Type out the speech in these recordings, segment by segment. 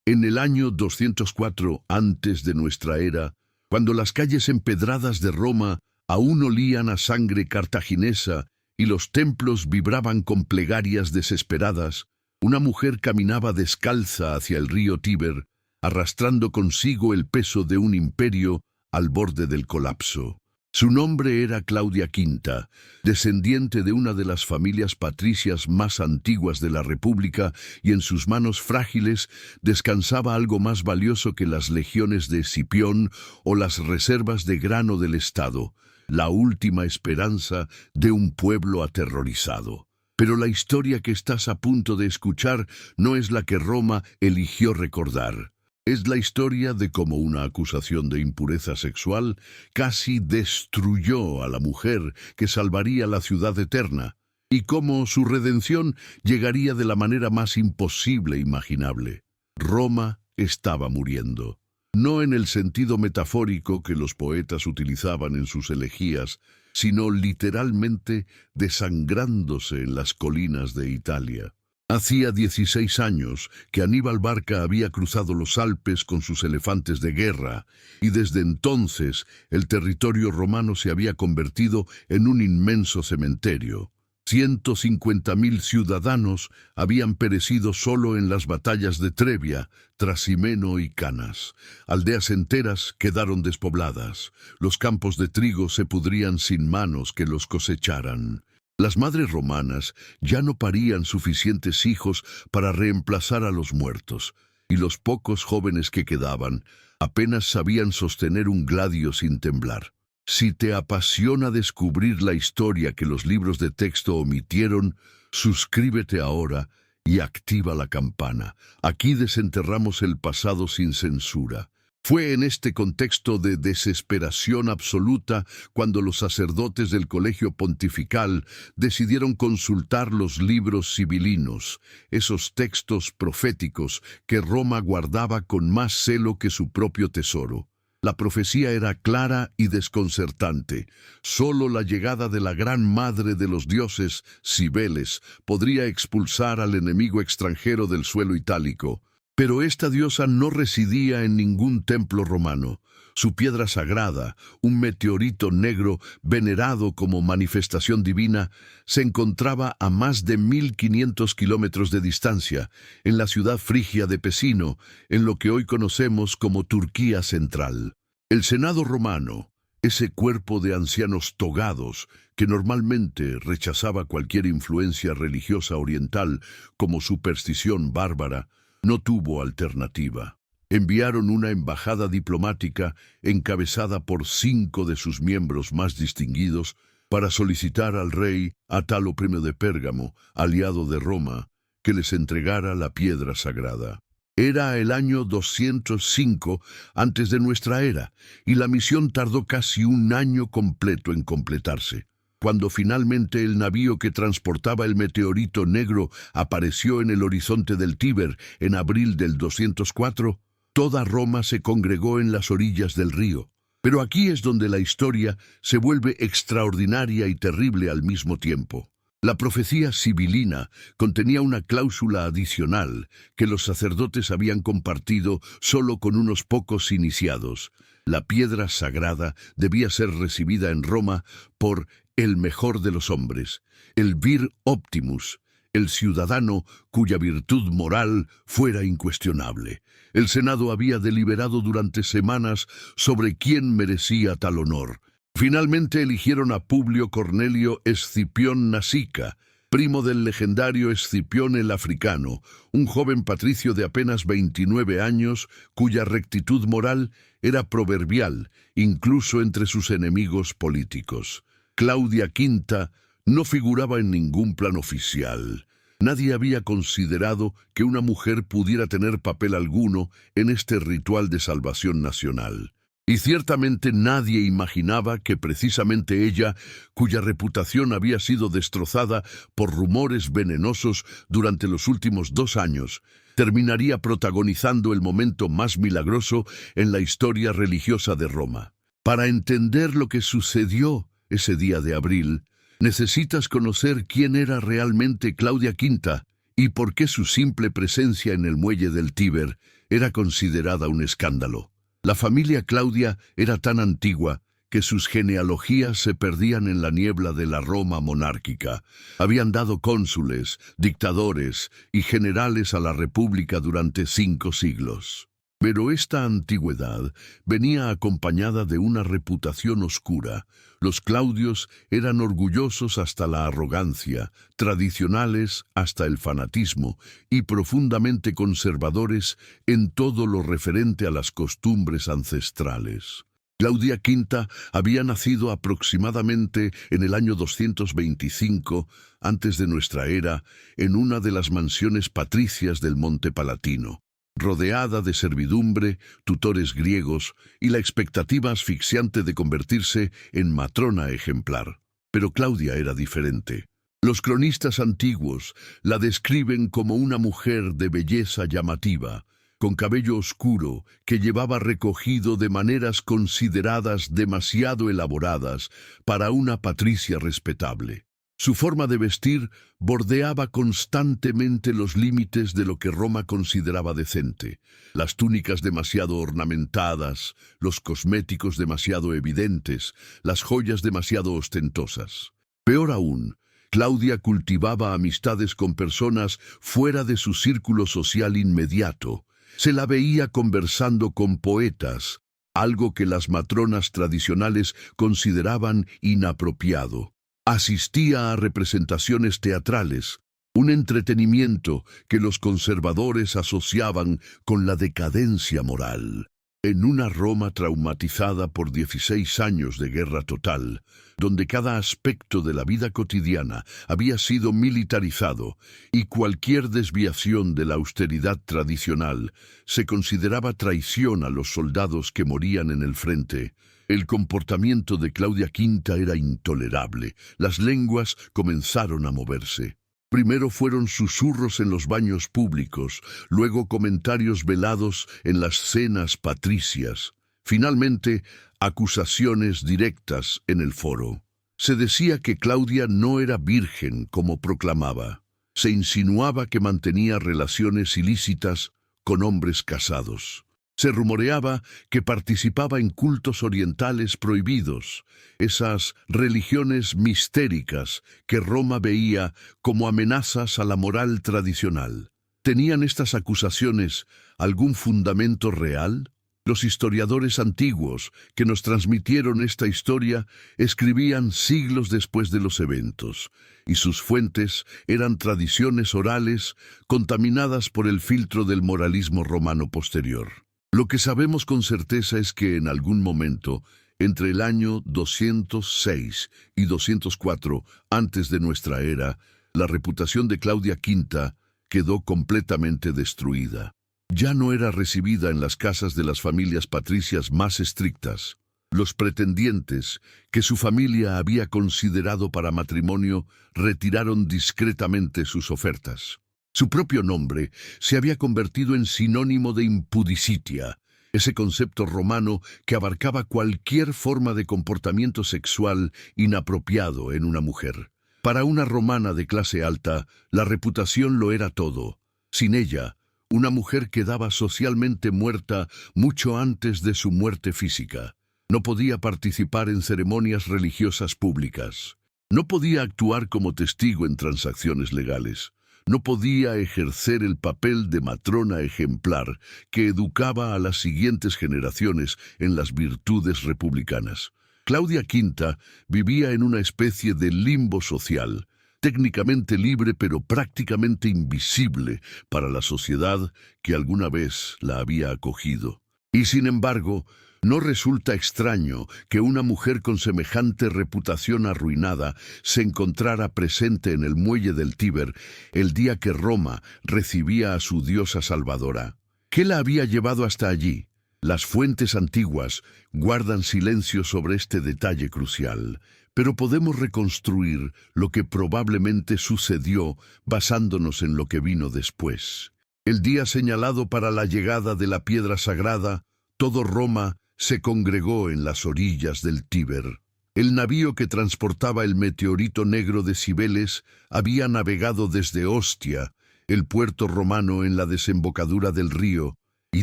En el año 204 antes de nuestra era, cuando las calles empedradas de Roma aún olían a sangre cartaginesa y los templos vibraban con plegarias desesperadas, una mujer caminaba descalza hacia el río Tíber, arrastrando consigo el peso de un imperio al borde del colapso. Su nombre era Claudia Quinta, descendiente de una de las familias patricias más antiguas de la República, y en sus manos frágiles descansaba algo más valioso que las legiones de Escipión o las reservas de grano del Estado, la última esperanza de un pueblo aterrorizado. Pero la historia que estás a punto de escuchar no es la que Roma eligió recordar. Es la historia de cómo una acusación de impureza sexual casi destruyó a la mujer que salvaría la ciudad eterna, y cómo su redención llegaría de la manera más imposible e imaginable. Roma estaba muriendo. No en el sentido metafórico que los poetas utilizaban en sus elegías, sino literalmente desangrándose en las colinas de Italia. Hacía 16 años que Aníbal Barca había cruzado los Alpes con sus elefantes de guerra, y desde entonces el territorio romano se había convertido en un inmenso cementerio. 150.000 ciudadanos habían perecido solo en las batallas de Trebia, Trasimeno y Canas. Aldeas enteras quedaron despobladas. Los campos de trigo se pudrían sin manos que los cosecharan. Las madres romanas ya no parían suficientes hijos para reemplazar a los muertos, y los pocos jóvenes que quedaban apenas sabían sostener un gladio sin temblar. Si te apasiona descubrir la historia que los libros de texto omitieron, suscríbete ahora y activa la campana. Aquí desenterramos el pasado sin censura. Fue en este contexto de desesperación absoluta cuando los sacerdotes del Colegio Pontifical decidieron consultar los libros sibilinos, esos textos proféticos que Roma guardaba con más celo que su propio tesoro. La profecía era clara y desconcertante. Solo la llegada de la gran madre de los dioses, Cibeles, podría expulsar al enemigo extranjero del suelo itálico. Pero esta diosa no residía en ningún templo romano. Su piedra sagrada, un meteorito negro venerado como manifestación divina, se encontraba a más de 1.500 kilómetros de distancia, en la ciudad frigia de Pesino, en lo que hoy conocemos como Turquía Central. El Senado romano, ese cuerpo de ancianos togados que normalmente rechazaba cualquier influencia religiosa oriental como superstición bárbara, no tuvo alternativa. Enviaron una embajada diplomática encabezada por 5 de sus miembros más distinguidos para solicitar al rey Atalo I de Pérgamo, aliado de Roma, que les entregara la piedra sagrada. Era el año 205 antes de nuestra era, y la misión tardó casi un año completo en completarse. Cuando finalmente el navío que transportaba el meteorito negro apareció en el horizonte del Tíber en abril del 204, toda Roma se congregó en las orillas del río. Pero aquí es donde la historia se vuelve extraordinaria y terrible al mismo tiempo. La profecía sibilina contenía una cláusula adicional que los sacerdotes habían compartido solo con unos pocos iniciados. La piedra sagrada debía ser recibida en Roma por el mejor de los hombres, el vir optimus, el ciudadano cuya virtud moral fuera incuestionable. El Senado había deliberado durante semanas sobre quién merecía tal honor. Finalmente eligieron a Publio Cornelio Escipión Nasica, primo del legendario Escipión el Africano, un joven patricio de apenas 29 años cuya rectitud moral era proverbial, incluso entre sus enemigos políticos. Claudia Quinta no figuraba en ningún plan oficial. Nadie había considerado que una mujer pudiera tener papel alguno en este ritual de salvación nacional. Y ciertamente nadie imaginaba que precisamente ella, cuya reputación había sido destrozada por rumores venenosos durante los últimos 2 años, terminaría protagonizando el momento más milagroso en la historia religiosa de Roma. Para entender lo que sucedió ese día de abril, necesitas conocer quién era realmente Claudia Quinta y por qué su simple presencia en el muelle del Tíber era considerada un escándalo. La familia Claudia era tan antigua que sus genealogías se perdían en la niebla de la Roma monárquica. Habían dado cónsules, dictadores y generales a la República durante 5 siglos. Pero esta antigüedad venía acompañada de una reputación oscura. Los Claudios eran orgullosos hasta la arrogancia, tradicionales hasta el fanatismo y profundamente conservadores en todo lo referente a las costumbres ancestrales. Claudia V había nacido aproximadamente en el año 225 antes de nuestra era en una de las mansiones patricias del Monte Palatino, rodeada de servidumbre, tutores griegos y la expectativa asfixiante de convertirse en matrona ejemplar. Pero Claudia era diferente. Los cronistas antiguos la describen como una mujer de belleza llamativa, con cabello oscuro que llevaba recogido de maneras consideradas demasiado elaboradas para una patricia respetable. Su forma de vestir bordeaba constantemente los límites de lo que Roma consideraba decente. Las túnicas demasiado ornamentadas, los cosméticos demasiado evidentes, las joyas demasiado ostentosas. Peor aún, Claudia cultivaba amistades con personas fuera de su círculo social inmediato. Se la veía conversando con poetas, algo que las matronas tradicionales consideraban inapropiado. Asistía a representaciones teatrales, un entretenimiento que los conservadores asociaban con la decadencia moral. En una Roma traumatizada por 16 años de guerra total, donde cada aspecto de la vida cotidiana había sido militarizado y cualquier desviación de la austeridad tradicional se consideraba traición a los soldados que morían en el frente, el comportamiento de Claudia V era intolerable. Las lenguas comenzaron a moverse. Primero fueron susurros en los baños públicos, luego comentarios velados en las cenas patricias, finalmente acusaciones directas en el foro. Se decía que Claudia no era virgen como proclamaba. Se insinuaba que mantenía relaciones ilícitas con hombres casados. Se rumoreaba que participaba en cultos orientales prohibidos, esas religiones mistéricas que Roma veía como amenazas a la moral tradicional. ¿Tenían estas acusaciones algún fundamento real? Los historiadores antiguos que nos transmitieron esta historia escribían siglos después de los eventos, y sus fuentes eran tradiciones orales contaminadas por el filtro del moralismo romano posterior. Lo que sabemos con certeza es que en algún momento, entre el año 206 y 204 antes de nuestra era, la reputación de Claudia V quedó completamente destruida. Ya no era recibida en las casas de las familias patricias más estrictas. Los pretendientes, que su familia había considerado para matrimonio, retiraron discretamente sus ofertas. Su propio nombre se había convertido en sinónimo de impudicitia, ese concepto romano que abarcaba cualquier forma de comportamiento sexual inapropiado en una mujer. Para una romana de clase alta, la reputación lo era todo. Sin ella, una mujer quedaba socialmente muerta mucho antes de su muerte física. No podía participar en ceremonias religiosas públicas. No podía actuar como testigo en transacciones legales. No podía ejercer el papel de matrona ejemplar que educaba a las siguientes generaciones en las virtudes republicanas. Claudia V vivía en una especie de limbo social, técnicamente libre pero prácticamente invisible para la sociedad que alguna vez la había acogido. Y sin embargo, no resulta extraño que una mujer con semejante reputación arruinada se encontrara presente en el muelle del Tíber el día que Roma recibía a su diosa salvadora. ¿Qué la había llevado hasta allí? Las fuentes antiguas guardan silencio sobre este detalle crucial, pero podemos reconstruir lo que probablemente sucedió basándonos en lo que vino después. El día señalado para la llegada de la piedra sagrada, todo Roma se congregó en las orillas del Tíber. El navío que transportaba el meteorito negro de Cibeles había navegado desde Ostia, el puerto romano en la desembocadura del río, y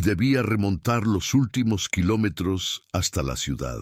debía remontar los últimos kilómetros hasta la ciudad.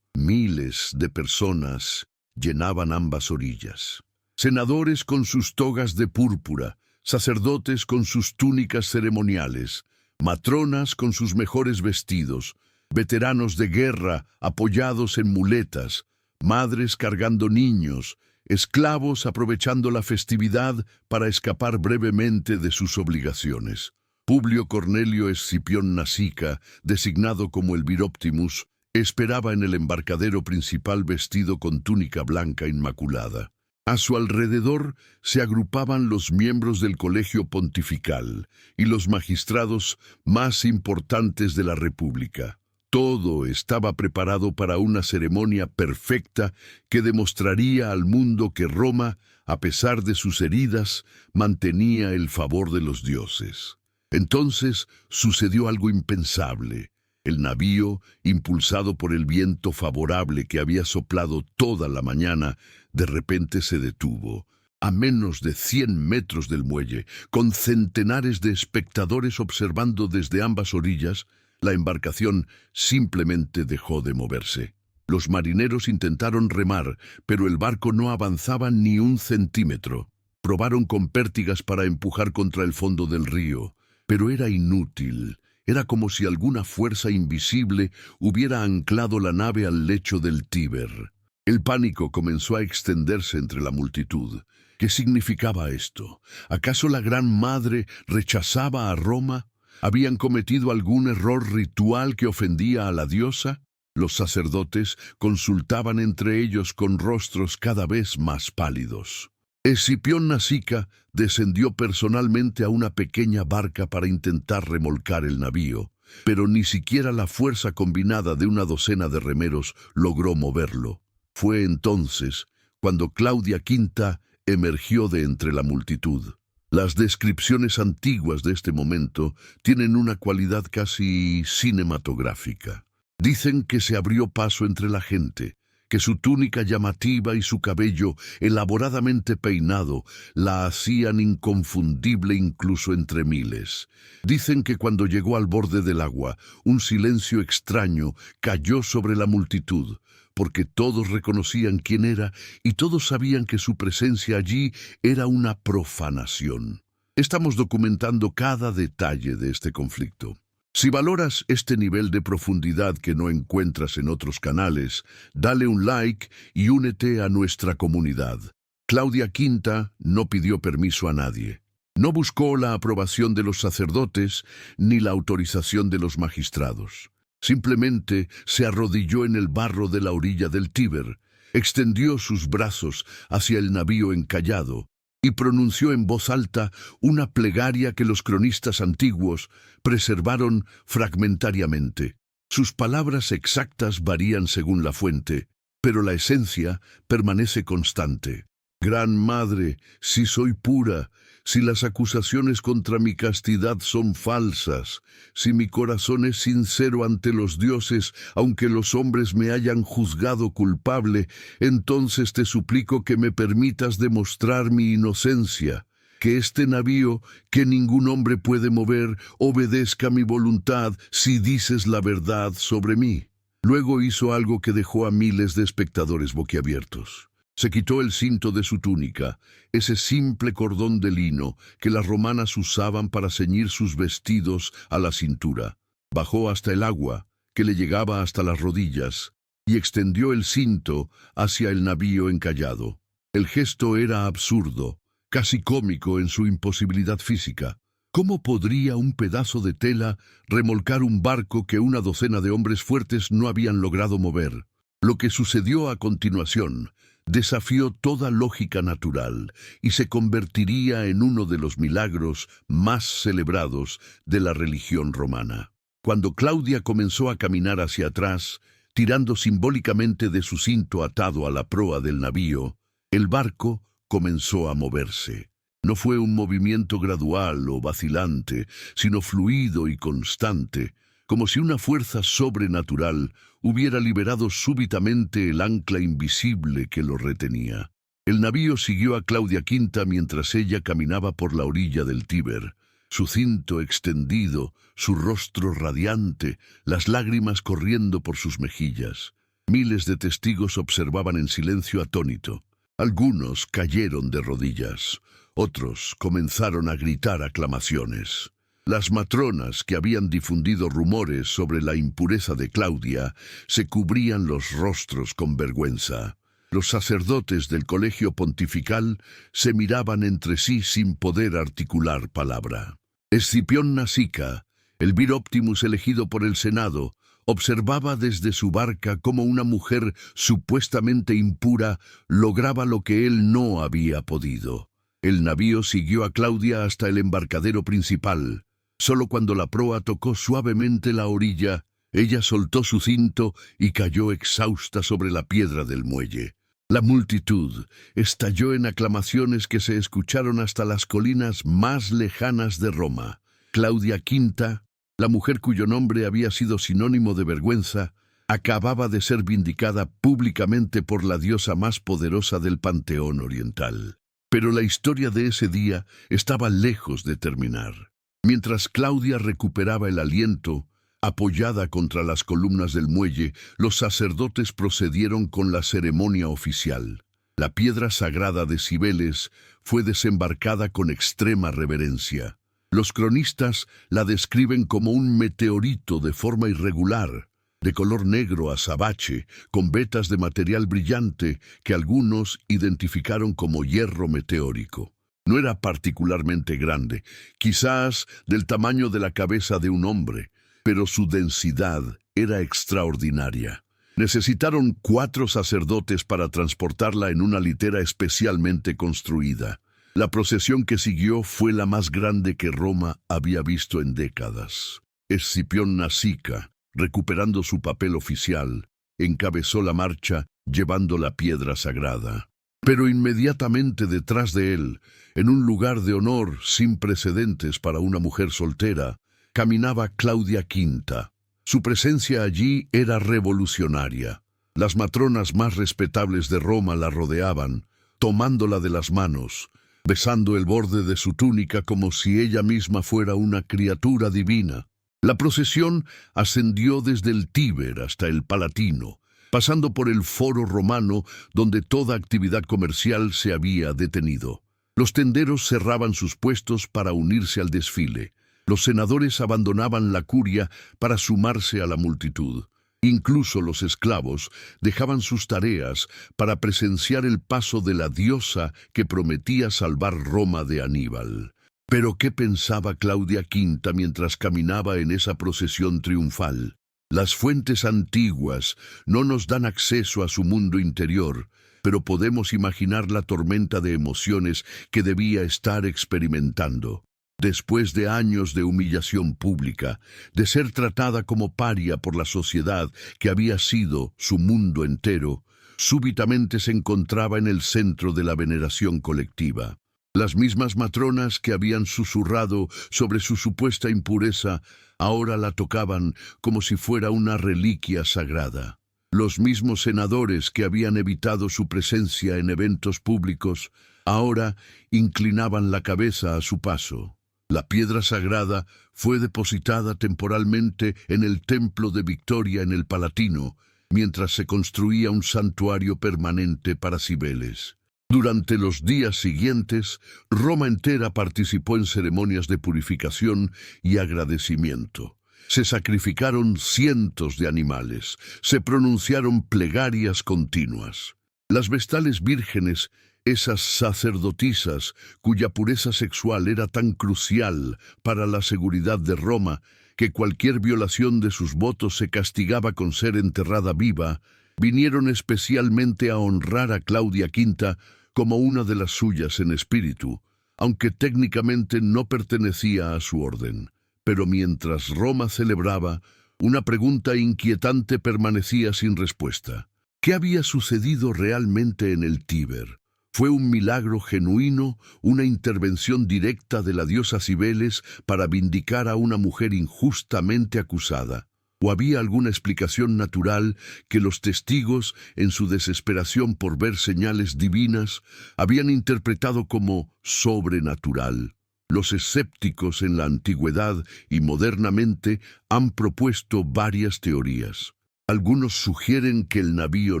Miles de personas llenaban ambas orillas. Senadores con sus togas de púrpura, sacerdotes con sus túnicas ceremoniales, matronas con sus mejores vestidos, veteranos de guerra apoyados en muletas, madres cargando niños, esclavos aprovechando la festividad para escapar brevemente de sus obligaciones. Publio Cornelio Escipión Nasica, designado como el Viroptimus, esperaba en el embarcadero principal vestido con túnica blanca inmaculada. A su alrededor se agrupaban los miembros del colegio pontifical y los magistrados más importantes de la República. Todo estaba preparado para una ceremonia perfecta que demostraría al mundo que Roma, a pesar de sus heridas, mantenía el favor de los dioses. Entonces sucedió algo impensable. El navío, impulsado por el viento favorable que había soplado toda la mañana, de repente se detuvo, a menos de 100 metros del muelle, con centenares de espectadores observando desde ambas orillas. La embarcación simplemente dejó de moverse. Los marineros intentaron remar, pero el barco no avanzaba ni un centímetro. Probaron con pértigas para empujar contra el fondo del río, pero era inútil. Era como si alguna fuerza invisible hubiera anclado la nave al lecho del Tíber. El pánico comenzó a extenderse entre la multitud. ¿Qué significaba esto? ¿Acaso la Gran Madre rechazaba a Roma? ¿Habían cometido algún error ritual que ofendía a la diosa? Los sacerdotes consultaban entre ellos con rostros cada vez más pálidos. Escipión Nasica descendió personalmente a una pequeña barca para intentar remolcar el navío, pero ni siquiera la fuerza combinada de una docena de remeros logró moverlo. Fue entonces cuando Claudia Quinta emergió de entre la multitud. Las descripciones antiguas de este momento tienen una cualidad casi cinematográfica. Dicen que se abrió paso entre la gente, que su túnica llamativa y su cabello elaboradamente peinado la hacían inconfundible incluso entre miles. Dicen que cuando llegó al borde del agua, un silencio extraño cayó sobre la multitud, porque todos reconocían quién era y todos sabían que su presencia allí era una profanación. Estamos documentando cada detalle de este conflicto. Si valoras este nivel de profundidad que no encuentras en otros canales, dale un like y únete a nuestra comunidad. Claudia Quinta no pidió permiso a nadie. No buscó la aprobación de los sacerdotes ni la autorización de los magistrados. Simplemente se arrodilló en el barro de la orilla del Tíber, extendió sus brazos hacia el navío encallado y pronunció en voz alta una plegaria que los cronistas antiguos preservaron fragmentariamente. Sus palabras exactas varían según la fuente, pero la esencia permanece constante. Gran Madre, si soy pura, si las acusaciones contra mi castidad son falsas, si mi corazón es sincero ante los dioses, aunque los hombres me hayan juzgado culpable, entonces te suplico que me permitas demostrar mi inocencia, que este navío, que ningún hombre puede mover, obedezca mi voluntad si dices la verdad sobre mí. Luego hizo algo que dejó a miles de espectadores boquiabiertos. Se quitó el cinto de su túnica, ese simple cordón de lino que las romanas usaban para ceñir sus vestidos a la cintura. Bajó hasta el agua, que le llegaba hasta las rodillas, y extendió el cinto hacia el navío encallado. El gesto era absurdo, casi cómico en su imposibilidad física. ¿Cómo podría un pedazo de tela remolcar un barco que una docena de hombres fuertes no habían logrado mover? Lo que sucedió a continuación desafió toda lógica natural y se convertiría en uno de los milagros más celebrados de la religión romana. Cuando Claudia comenzó a caminar hacia atrás, tirando simbólicamente de su cinto atado a la proa del navío, el barco comenzó a moverse. No fue un movimiento gradual o vacilante, sino fluido y constante, como si una fuerza sobrenatural hubiera liberado súbitamente el ancla invisible que lo retenía. El navío siguió a Claudia Quinta mientras ella caminaba por la orilla del Tíber. su cinto extendido, su rostro radiante, las lágrimas corriendo por sus mejillas. Miles de testigos observaban en silencio atónito. Algunos cayeron de rodillas, otros comenzaron a gritar aclamaciones. Las matronas que habían difundido rumores sobre la impureza de Claudia se cubrían los rostros con vergüenza. Los sacerdotes del colegio pontifical se miraban entre sí sin poder articular palabra. Escipión Nasica, el vir optimus elegido por el Senado, observaba desde su barca cómo una mujer supuestamente impura lograba lo que él no había podido. El navío siguió a Claudia hasta el embarcadero principal. Solo cuando la proa tocó suavemente la orilla, ella soltó su cinto y cayó exhausta sobre la piedra del muelle. La multitud estalló en aclamaciones que se escucharon hasta las colinas más lejanas de Roma. Claudia V, la mujer cuyo nombre había sido sinónimo de vergüenza, acababa de ser vindicada públicamente por la diosa más poderosa del panteón oriental. Pero la historia de ese día estaba lejos de terminar. Mientras Claudia recuperaba el aliento, apoyada contra las columnas del muelle, los sacerdotes procedieron con la ceremonia oficial. La piedra sagrada de Cibeles fue desembarcada con extrema reverencia. Los cronistas la describen como un meteorito de forma irregular, de color negro azabache, con vetas de material brillante que algunos identificaron como hierro meteórico. No era particularmente grande, quizás del tamaño de la cabeza de un hombre, pero su densidad era extraordinaria. Necesitaron 4 sacerdotes para transportarla en una litera especialmente construida. La procesión que siguió fue la más grande que Roma había visto en décadas. Escipión Nasica, recuperando su papel oficial, encabezó la marcha llevando la piedra sagrada. Pero inmediatamente detrás de él, en un lugar de honor sin precedentes para una mujer soltera, caminaba Claudia V. Su presencia allí era revolucionaria. Las matronas más respetables de Roma la rodeaban, tomándola de las manos, besando el borde de su túnica como si ella misma fuera una criatura divina. La procesión ascendió desde el Tíber hasta el Palatino, pasando por el Foro Romano donde toda actividad comercial se había detenido. Los tenderos cerraban sus puestos para unirse al desfile. Los senadores abandonaban la curia para sumarse a la multitud. Incluso los esclavos dejaban sus tareas para presenciar el paso de la diosa que prometía salvar Roma de Aníbal. Pero ¿qué pensaba Claudia V mientras caminaba en esa procesión triunfal? Las fuentes antiguas no nos dan acceso a su mundo interior, pero podemos imaginar la tormenta de emociones que debía estar experimentando. Después de años de humillación pública, de ser tratada como paria por la sociedad que había sido su mundo entero, súbitamente se encontraba en el centro de la veneración colectiva. Las mismas matronas que habían susurrado sobre su supuesta impureza, ahora la tocaban como si fuera una reliquia sagrada. Los mismos senadores que habían evitado su presencia en eventos públicos, ahora inclinaban la cabeza a su paso. La piedra sagrada fue depositada temporalmente en el templo de Victoria en el Palatino, mientras se construía un santuario permanente para Cibeles. Durante los días siguientes, Roma entera participó en ceremonias de purificación y agradecimiento. Se sacrificaron cientos de animales, se pronunciaron plegarias continuas. Las vestales vírgenes, esas sacerdotisas cuya pureza sexual era tan crucial para la seguridad de Roma que cualquier violación de sus votos se castigaba con ser enterrada viva, vinieron especialmente a honrar a Claudia V como una de las suyas en espíritu, aunque técnicamente no pertenecía a su orden. Pero mientras Roma celebraba, una pregunta inquietante permanecía sin respuesta. ¿Qué había sucedido realmente en el Tíber? ¿Fue un milagro genuino, una intervención directa de la diosa Cibeles para vindicar a una mujer injustamente acusada? ¿O había alguna explicación natural que los testigos, en su desesperación por ver señales divinas, habían interpretado como sobrenatural? Los escépticos en la antigüedad y modernamente han propuesto varias teorías. Algunos sugieren que el navío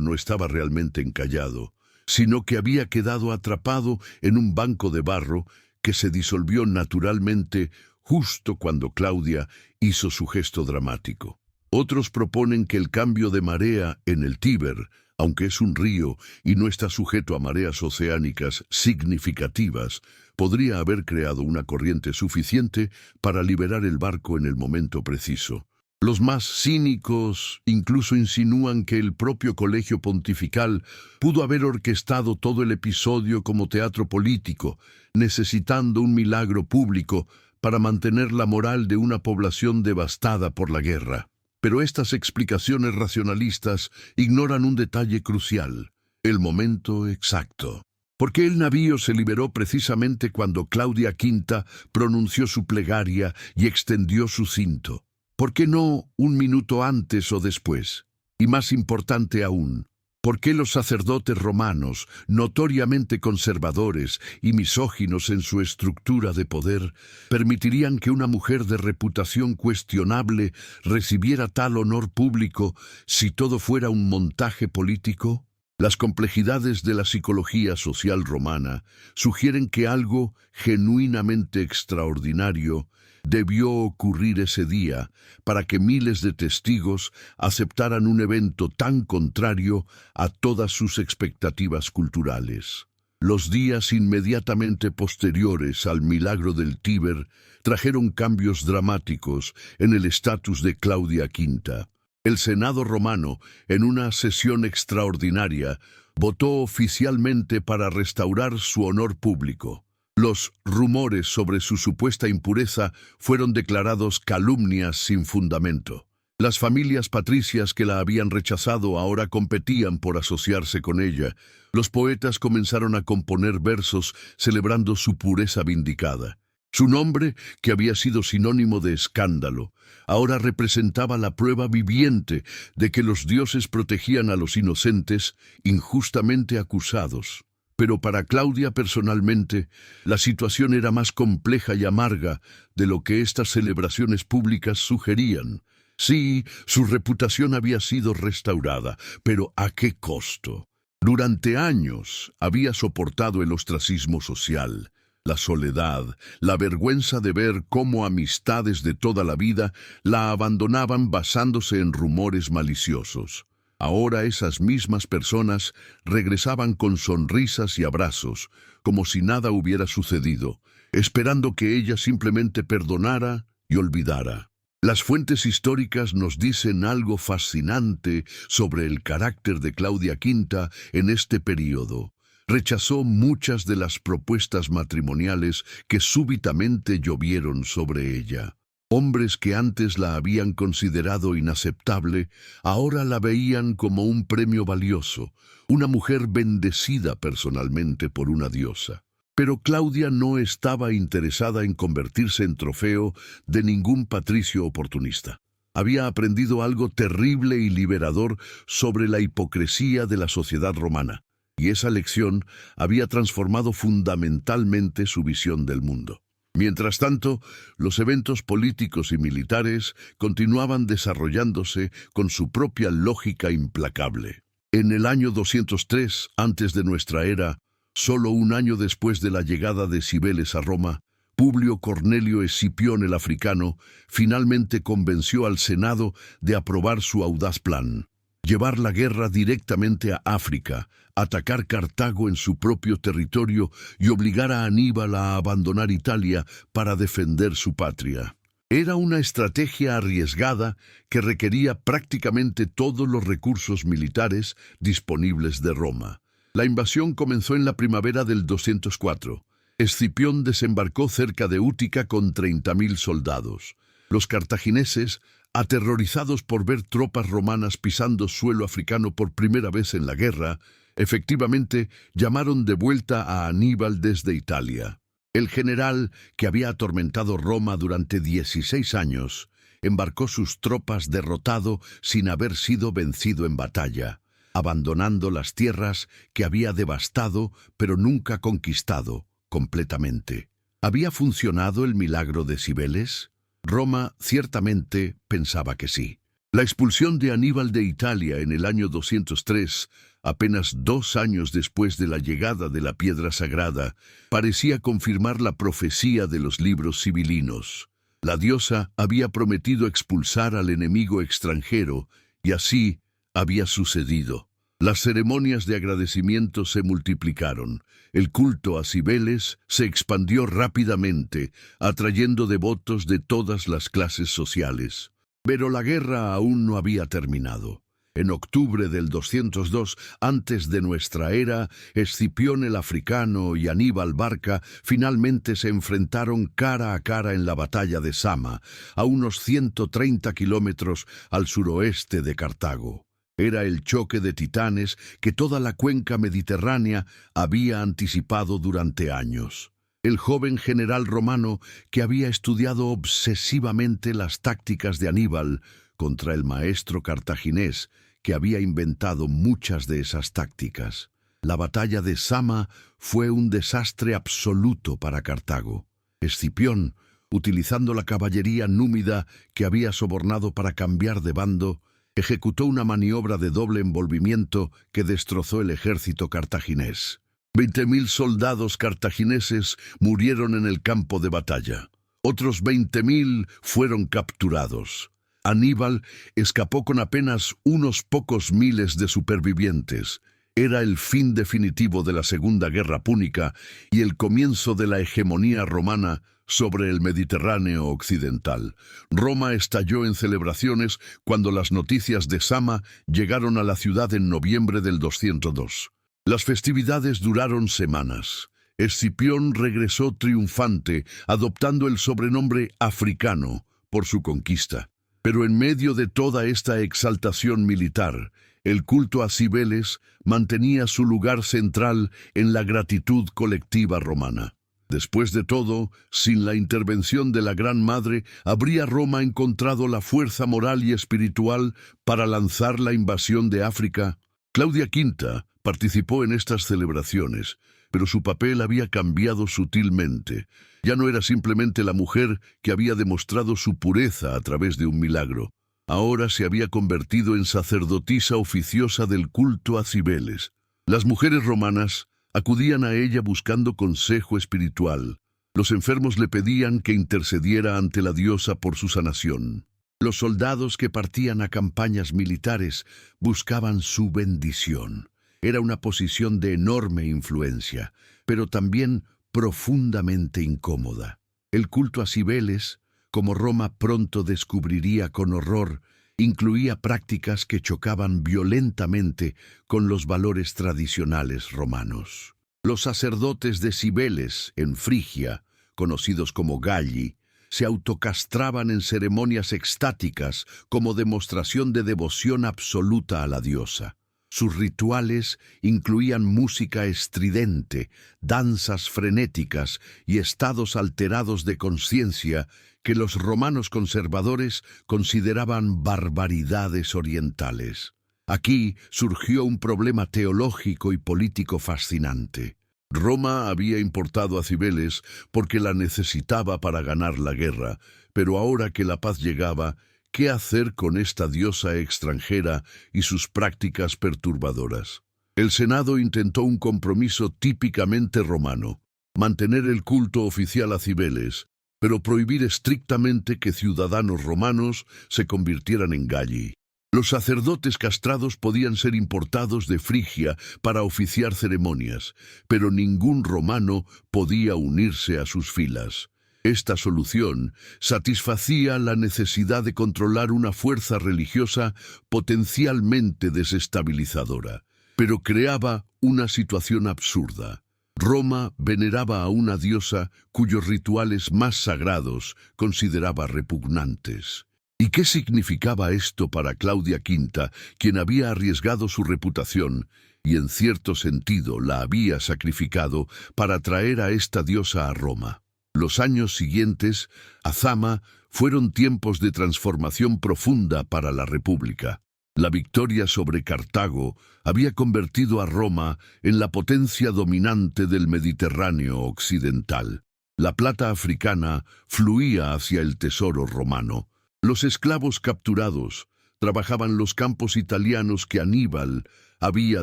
no estaba realmente encallado, sino que había quedado atrapado en un banco de barro que se disolvió naturalmente justo cuando Claudia hizo su gesto dramático. Otros proponen que el cambio de marea en el Tíber, aunque es un río y no está sujeto a mareas oceánicas significativas, podría haber creado una corriente suficiente para liberar el barco en el momento preciso. Los más cínicos incluso insinúan que el propio Colegio Pontifical pudo haber orquestado todo el episodio como teatro político, necesitando un milagro público para mantener la moral de una población devastada por la guerra. Pero estas explicaciones racionalistas ignoran un detalle crucial: el momento exacto. ¿Por qué el navío se liberó precisamente cuando Claudia V pronunció su plegaria y extendió su cinto? ¿Por qué no un minuto antes o después? Y más importante aún, ¿por qué los sacerdotes romanos, notoriamente conservadores y misóginos en su estructura de poder, permitirían que una mujer de reputación cuestionable recibiera tal honor público si todo fuera un montaje político? Las complejidades de la psicología social romana sugieren que algo genuinamente extraordinario debió ocurrir ese día para que miles de testigos aceptaran un evento tan contrario a todas sus expectativas culturales. Los días inmediatamente posteriores al milagro del Tíber trajeron cambios dramáticos en el estatus de Claudia V. El Senado romano, en una sesión extraordinaria, votó oficialmente para restaurar su honor público. Los rumores sobre su supuesta impureza fueron declarados calumnias sin fundamento. Las familias patricias que la habían rechazado ahora competían por asociarse con ella. Los poetas comenzaron a componer versos celebrando su pureza vindicada. Su nombre, que había sido sinónimo de escándalo, ahora representaba la prueba viviente de que los dioses protegían a los inocentes injustamente acusados. Pero para Claudia personalmente, la situación era más compleja y amarga de lo que estas celebraciones públicas sugerían. Sí, su reputación había sido restaurada, pero ¿a qué costo? Durante años había soportado el ostracismo social, la soledad, la vergüenza de ver cómo amistades de toda la vida la abandonaban basándose en rumores maliciosos. Ahora esas mismas personas regresaban con sonrisas y abrazos, como si nada hubiera sucedido, esperando que ella simplemente perdonara y olvidara. Las fuentes históricas nos dicen algo fascinante sobre el carácter de Claudia V en este período. Rechazó muchas de las propuestas matrimoniales que súbitamente llovieron sobre ella. Hombres que antes la habían considerado inaceptable, ahora la veían como un premio valioso, una mujer bendecida personalmente por una diosa. Pero Claudia no estaba interesada en convertirse en trofeo de ningún patricio oportunista. Había aprendido algo terrible y liberador sobre la hipocresía de la sociedad romana, y esa lección había transformado fundamentalmente su visión del mundo. Mientras tanto, los eventos políticos y militares continuaban desarrollándose con su propia lógica implacable. En el año 203 antes de nuestra era, solo un año después de la llegada de Cibeles a Roma, Publio Cornelio Escipión el africano finalmente convenció al Senado de aprobar su audaz plan: llevar la guerra directamente a África, atacar Cartago en su propio territorio y obligar a Aníbal a abandonar Italia para defender su patria. Era una estrategia arriesgada que requería prácticamente todos los recursos militares disponibles de Roma. La invasión comenzó en la primavera del 204. Escipión desembarcó cerca de Útica con 30.000 soldados. Los cartagineses, aterrorizados por ver tropas romanas pisando suelo africano por primera vez en la guerra, efectivamente llamaron de vuelta a Aníbal desde Italia. El general, que había atormentado Roma durante 16 años, embarcó sus tropas derrotado sin haber sido vencido en batalla, abandonando las tierras que había devastado pero nunca conquistado completamente. ¿Había funcionado el milagro de Cibeles? Roma ciertamente pensaba que sí. La expulsión de Aníbal de Italia en el año 203, apenas 2 años después de la llegada de la piedra sagrada, parecía confirmar la profecía de los libros sibilinos. La diosa había prometido expulsar al enemigo extranjero, y así había sucedido. Las ceremonias de agradecimiento se multiplicaron. El culto a Cibeles se expandió rápidamente, atrayendo devotos de todas las clases sociales. Pero la guerra aún no había terminado. En octubre del 202 antes de nuestra era, Escipión el Africano y Aníbal Barca finalmente se enfrentaron cara a cara en la batalla de Sama, a unos 130 kilómetros al suroeste de Cartago. Era el choque de titanes que toda la cuenca mediterránea había anticipado durante años. El joven general romano, que había estudiado obsesivamente las tácticas de Aníbal contra el maestro cartaginés, que había inventado muchas de esas tácticas. La batalla de Sama fue un desastre absoluto para Cartago. Escipión, utilizando la caballería númida que había sobornado para cambiar de bando, ejecutó una maniobra de doble envolvimiento que destrozó el ejército cartaginés. 20.000 soldados cartagineses murieron en el campo de batalla. Otros 20.000 fueron capturados. Aníbal escapó con apenas unos pocos miles de supervivientes. Era el fin definitivo de la Segunda Guerra Púnica y el comienzo de la hegemonía romana sobre el Mediterráneo occidental. Roma estalló en celebraciones cuando las noticias de Sama llegaron a la ciudad en noviembre del 202. Las festividades duraron semanas. Escipión regresó triunfante, adoptando el sobrenombre africano por su conquista. Pero en medio de toda esta exaltación militar, el culto a Cibeles mantenía su lugar central en la gratitud colectiva romana. Después de todo, sin la intervención de la Gran Madre, ¿habría Roma encontrado la fuerza moral y espiritual para lanzar la invasión de África? Claudia V participó en estas celebraciones, pero su papel había cambiado sutilmente. Ya no era simplemente la mujer que había demostrado su pureza a través de un milagro. Ahora se había convertido en sacerdotisa oficiosa del culto a Cibeles. Las mujeres romanas acudían a ella buscando consejo espiritual. Los enfermos le pedían que intercediera ante la diosa por su sanación. Los soldados que partían a campañas militares buscaban su bendición. Era una posición de enorme influencia, pero también profundamente incómoda. El culto a Cibeles, como Roma pronto descubriría con horror, incluía prácticas que chocaban violentamente con los valores tradicionales romanos. Los sacerdotes de Cibeles, en Frigia, conocidos como Galli, se autocastraban en ceremonias extáticas como demostración de devoción absoluta a la diosa. Sus rituales incluían música estridente, danzas frenéticas y estados alterados de conciencia que los romanos conservadores consideraban barbaridades orientales. Aquí surgió un problema teológico y político fascinante. Roma había importado a Cibeles porque la necesitaba para ganar la guerra, pero ahora que la paz llegaba, ¿qué hacer con esta diosa extranjera y sus prácticas perturbadoras? El Senado intentó un compromiso típicamente romano: mantener el culto oficial a Cibeles, pero prohibir estrictamente que ciudadanos romanos se convirtieran en Galli. Los sacerdotes castrados podían ser importados de Frigia para oficiar ceremonias, pero ningún romano podía unirse a sus filas. Esta solución satisfacía la necesidad de controlar una fuerza religiosa potencialmente desestabilizadora, pero creaba una situación absurda. Roma veneraba a una diosa cuyos rituales más sagrados consideraba repugnantes. ¿Y qué significaba esto para Claudia V, quien había arriesgado su reputación y en cierto sentido la había sacrificado para traer a esta diosa a Roma? Los años siguientes a Zama fueron tiempos de transformación profunda para la República. La victoria sobre Cartago había convertido a Roma en la potencia dominante del Mediterráneo occidental. La plata africana fluía hacia el tesoro romano. Los esclavos capturados trabajaban los campos italianos que Aníbal había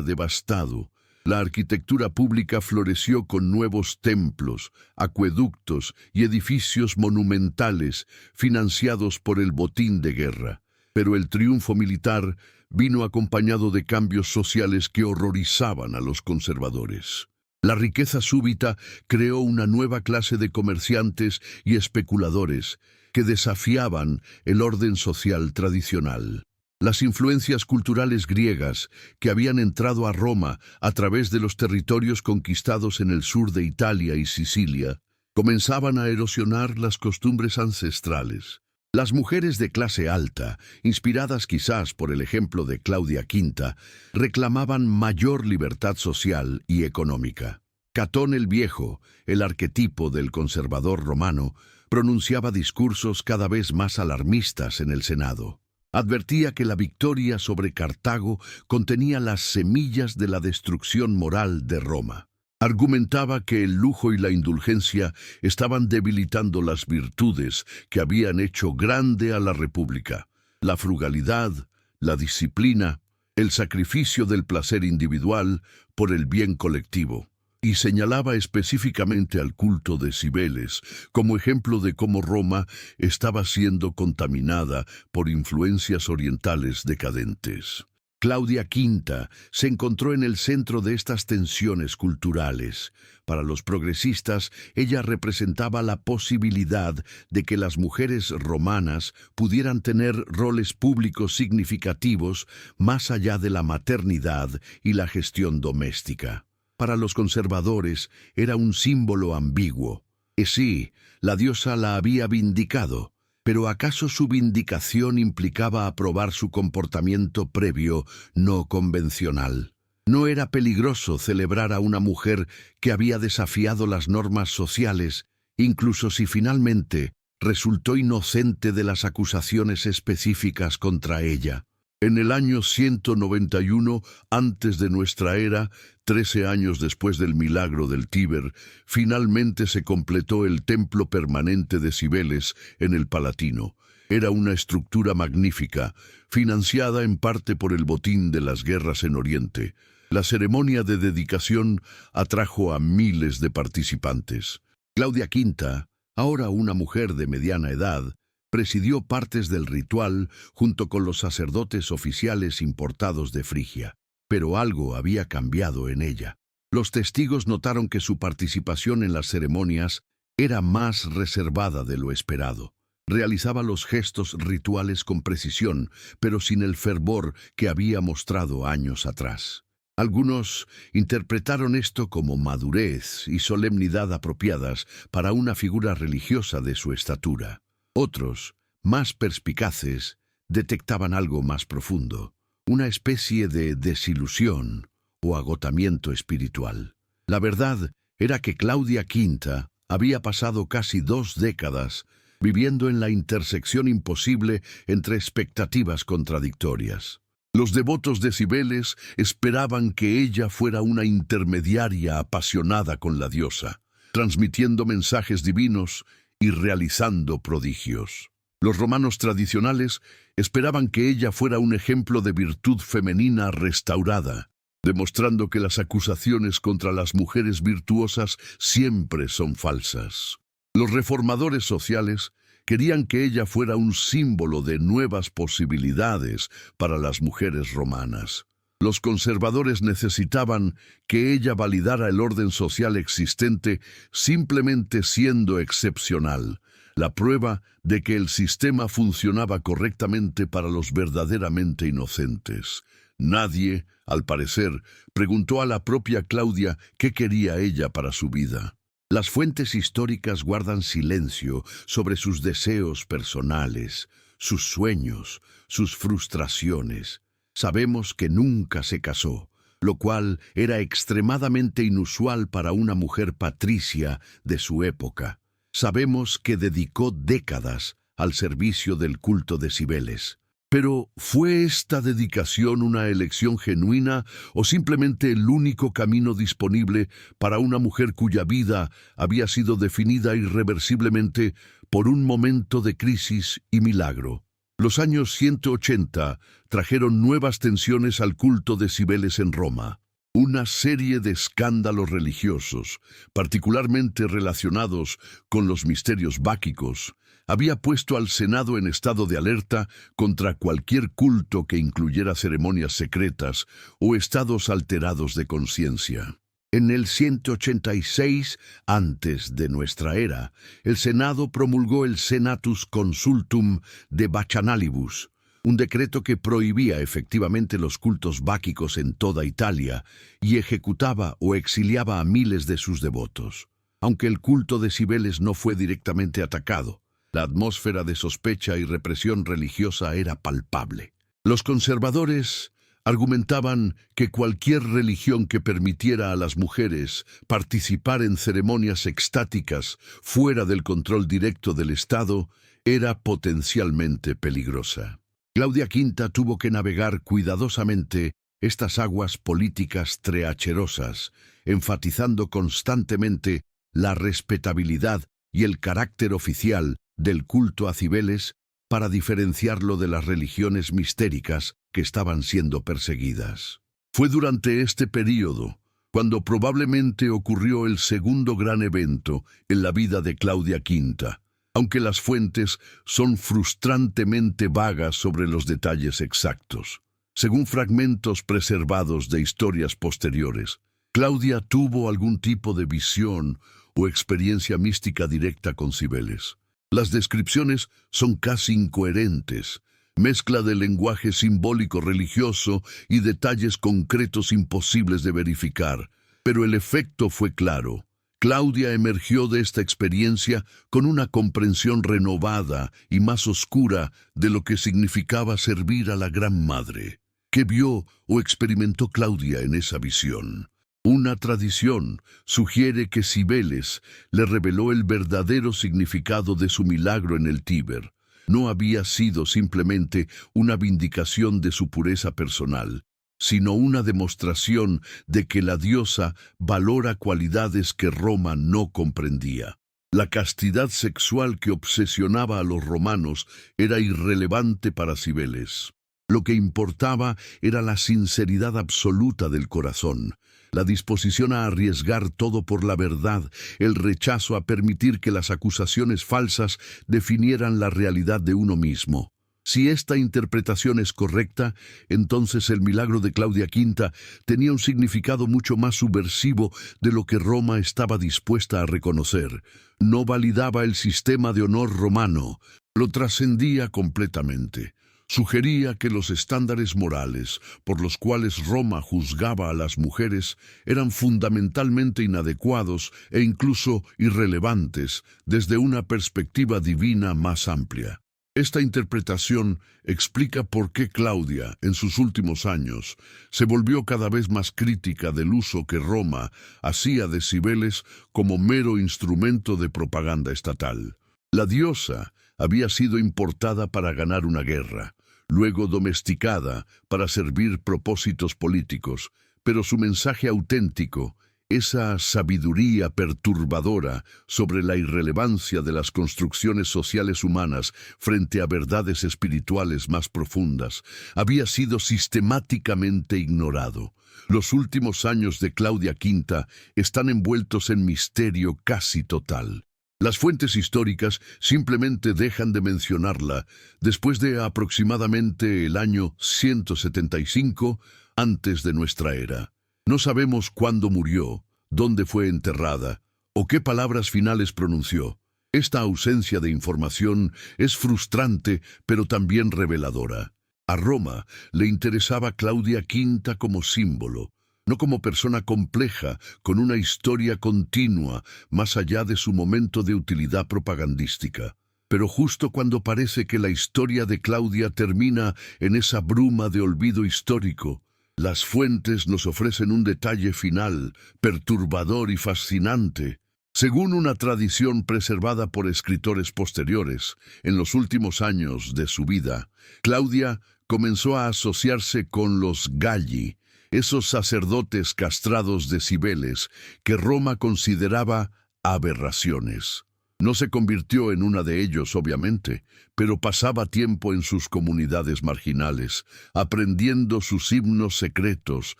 devastado. La arquitectura pública floreció con nuevos templos, acueductos y edificios monumentales financiados por el botín de guerra. Pero el triunfo militar vino acompañado de cambios sociales que horrorizaban a los conservadores. La riqueza súbita creó una nueva clase de comerciantes y especuladores que desafiaban el orden social tradicional. Las influencias culturales griegas que habían entrado a Roma a través de los territorios conquistados en el sur de Italia y Sicilia comenzaban a erosionar las costumbres ancestrales. Las mujeres de clase alta, inspiradas quizás por el ejemplo de Claudia V, reclamaban mayor libertad social y económica. Catón el Viejo, el arquetipo del conservador romano, pronunciaba discursos cada vez más alarmistas en el Senado. Advertía que la victoria sobre Cartago contenía las semillas de la destrucción moral de Roma. Argumentaba que el lujo y la indulgencia estaban debilitando las virtudes que habían hecho grande a la República: la frugalidad, la disciplina, el sacrificio del placer individual por el bien colectivo. Y señalaba específicamente al culto de Cibeles como ejemplo de cómo Roma estaba siendo contaminada por influencias orientales decadentes. Claudia V se encontró en el centro de estas tensiones culturales. Para los progresistas, ella representaba la posibilidad de que las mujeres romanas pudieran tener roles públicos significativos más allá de la maternidad y la gestión doméstica. Para los conservadores era un símbolo ambiguo. Sí, la diosa la había vindicado, pero ¿acaso su vindicación implicaba aprobar su comportamiento previo no convencional? ¿No era peligroso celebrar a una mujer que había desafiado las normas sociales, incluso si finalmente resultó inocente de las acusaciones específicas contra ella? En el año 191 antes de nuestra era, 13 años después del milagro del Tíber, finalmente se completó el templo permanente de Cibeles en el Palatino. Era una estructura magnífica, financiada en parte por el botín de las guerras en Oriente. La ceremonia de dedicación atrajo a miles de participantes. Claudia V, ahora una mujer de mediana edad, presidió partes del ritual junto con los sacerdotes oficiales importados de Frigia. Pero algo había cambiado en ella. Los testigos notaron que su participación en las ceremonias era más reservada de lo esperado. Realizaba los gestos rituales con precisión, pero sin el fervor que había mostrado años atrás. Algunos interpretaron esto como madurez y solemnidad apropiadas para una figura religiosa de su estatura. Otros, más perspicaces, detectaban algo más profundo, una especie de desilusión o agotamiento espiritual. La verdad era que Claudia V había pasado casi 2 décadas viviendo en la intersección imposible entre expectativas contradictorias. Los devotos de Cibeles esperaban que ella fuera una intermediaria apasionada con la diosa, transmitiendo mensajes divinos y realizando prodigios. Los romanos tradicionales esperaban que ella fuera un ejemplo de virtud femenina restaurada, demostrando que las acusaciones contra las mujeres virtuosas siempre son falsas. Los reformadores sociales querían que ella fuera un símbolo de nuevas posibilidades para las mujeres romanas. Los conservadores necesitaban que ella validara el orden social existente simplemente siendo excepcional, la prueba de que el sistema funcionaba correctamente para los verdaderamente inocentes. Nadie, al parecer, preguntó a la propia Claudia qué quería ella para su vida. Las fuentes históricas guardan silencio sobre sus deseos personales, sus sueños, sus frustraciones. Sabemos que nunca se casó, lo cual era extremadamente inusual para una mujer patricia de su época. Sabemos que dedicó décadas al servicio del culto de Cibeles. Pero, ¿fue esta dedicación una elección genuina o simplemente el único camino disponible para una mujer cuya vida había sido definida irreversiblemente por un momento de crisis y milagro? Los años 180 trajeron nuevas tensiones al culto de Cibeles en Roma. Una serie de escándalos religiosos, particularmente relacionados con los misterios báquicos, había puesto al Senado en estado de alerta contra cualquier culto que incluyera ceremonias secretas o estados alterados de conciencia. En el 186 antes de nuestra era, el Senado promulgó el Senatus Consultum de Bacchanalibus, un decreto que prohibía efectivamente los cultos báquicos en toda Italia y ejecutaba o exiliaba a miles de sus devotos. Aunque el culto de Cibeles no fue directamente atacado, la atmósfera de sospecha y represión religiosa era palpable. Los conservadores argumentaban que cualquier religión que permitiera a las mujeres participar en ceremonias extáticas fuera del control directo del Estado era potencialmente peligrosa. Claudia V tuvo que navegar cuidadosamente estas aguas políticas treacherosas, enfatizando constantemente la respetabilidad y el carácter oficial del culto a Cibeles para diferenciarlo de las religiones mistéricas que estaban siendo perseguidas. Fue durante este período cuando probablemente ocurrió el segundo gran evento en la vida de Claudia V, aunque las fuentes son frustrantemente vagas sobre los detalles exactos. Según fragmentos preservados de historias posteriores, Claudia tuvo algún tipo de visión o experiencia mística directa con Cibeles. Las descripciones son casi incoherentes, mezcla de lenguaje simbólico religioso y detalles concretos imposibles de verificar, pero el efecto fue claro. Claudia emergió de esta experiencia con una comprensión renovada y más oscura de lo que significaba servir a la Gran Madre. ¿Qué vio o experimentó Claudia en esa visión? Una tradición sugiere que Cibeles le reveló el verdadero significado de su milagro en el Tíber. No había sido simplemente una vindicación de su pureza personal, sino una demostración de que la diosa valora cualidades que Roma no comprendía. La castidad sexual que obsesionaba a los romanos era irrelevante para Cibeles. Lo que importaba era la sinceridad absoluta del corazón, la disposición a arriesgar todo por la verdad, el rechazo a permitir que las acusaciones falsas definieran la realidad de uno mismo. Si esta interpretación es correcta, entonces el milagro de Claudia V tenía un significado mucho más subversivo de lo que Roma estaba dispuesta a reconocer. No validaba el sistema de honor romano, lo trascendía completamente. Sugería que los estándares morales por los cuales Roma juzgaba a las mujeres eran fundamentalmente inadecuados e incluso irrelevantes desde una perspectiva divina más amplia. Esta interpretación explica por qué Claudia, en sus últimos años, se volvió cada vez más crítica del uso que Roma hacía de Cibeles como mero instrumento de propaganda estatal. La diosa había sido importada para ganar una guerra, luego domesticada para servir propósitos políticos, pero su mensaje auténtico, esa sabiduría perturbadora sobre la irrelevancia de las construcciones sociales humanas frente a verdades espirituales más profundas, había sido sistemáticamente ignorado. Los últimos años de Claudia V están envueltos en misterio casi total. Las fuentes históricas simplemente dejan de mencionarla después de aproximadamente el año 175 antes de nuestra era. No sabemos cuándo murió, dónde fue enterrada o qué palabras finales pronunció. Esta ausencia de información es frustrante, pero también reveladora. A Roma le interesaba Claudia V como símbolo, no como persona compleja, con una historia continua, más allá de su momento de utilidad propagandística. Pero justo cuando parece que la historia de Claudia termina en esa bruma de olvido histórico, las fuentes nos ofrecen un detalle final, perturbador y fascinante. Según una tradición preservada por escritores posteriores, en los últimos años de su vida, Claudia comenzó a asociarse con los Galli, esos sacerdotes castrados de Cibeles que Roma consideraba aberraciones. No se convirtió en una de ellos, obviamente, pero pasaba tiempo en sus comunidades marginales, aprendiendo sus himnos secretos,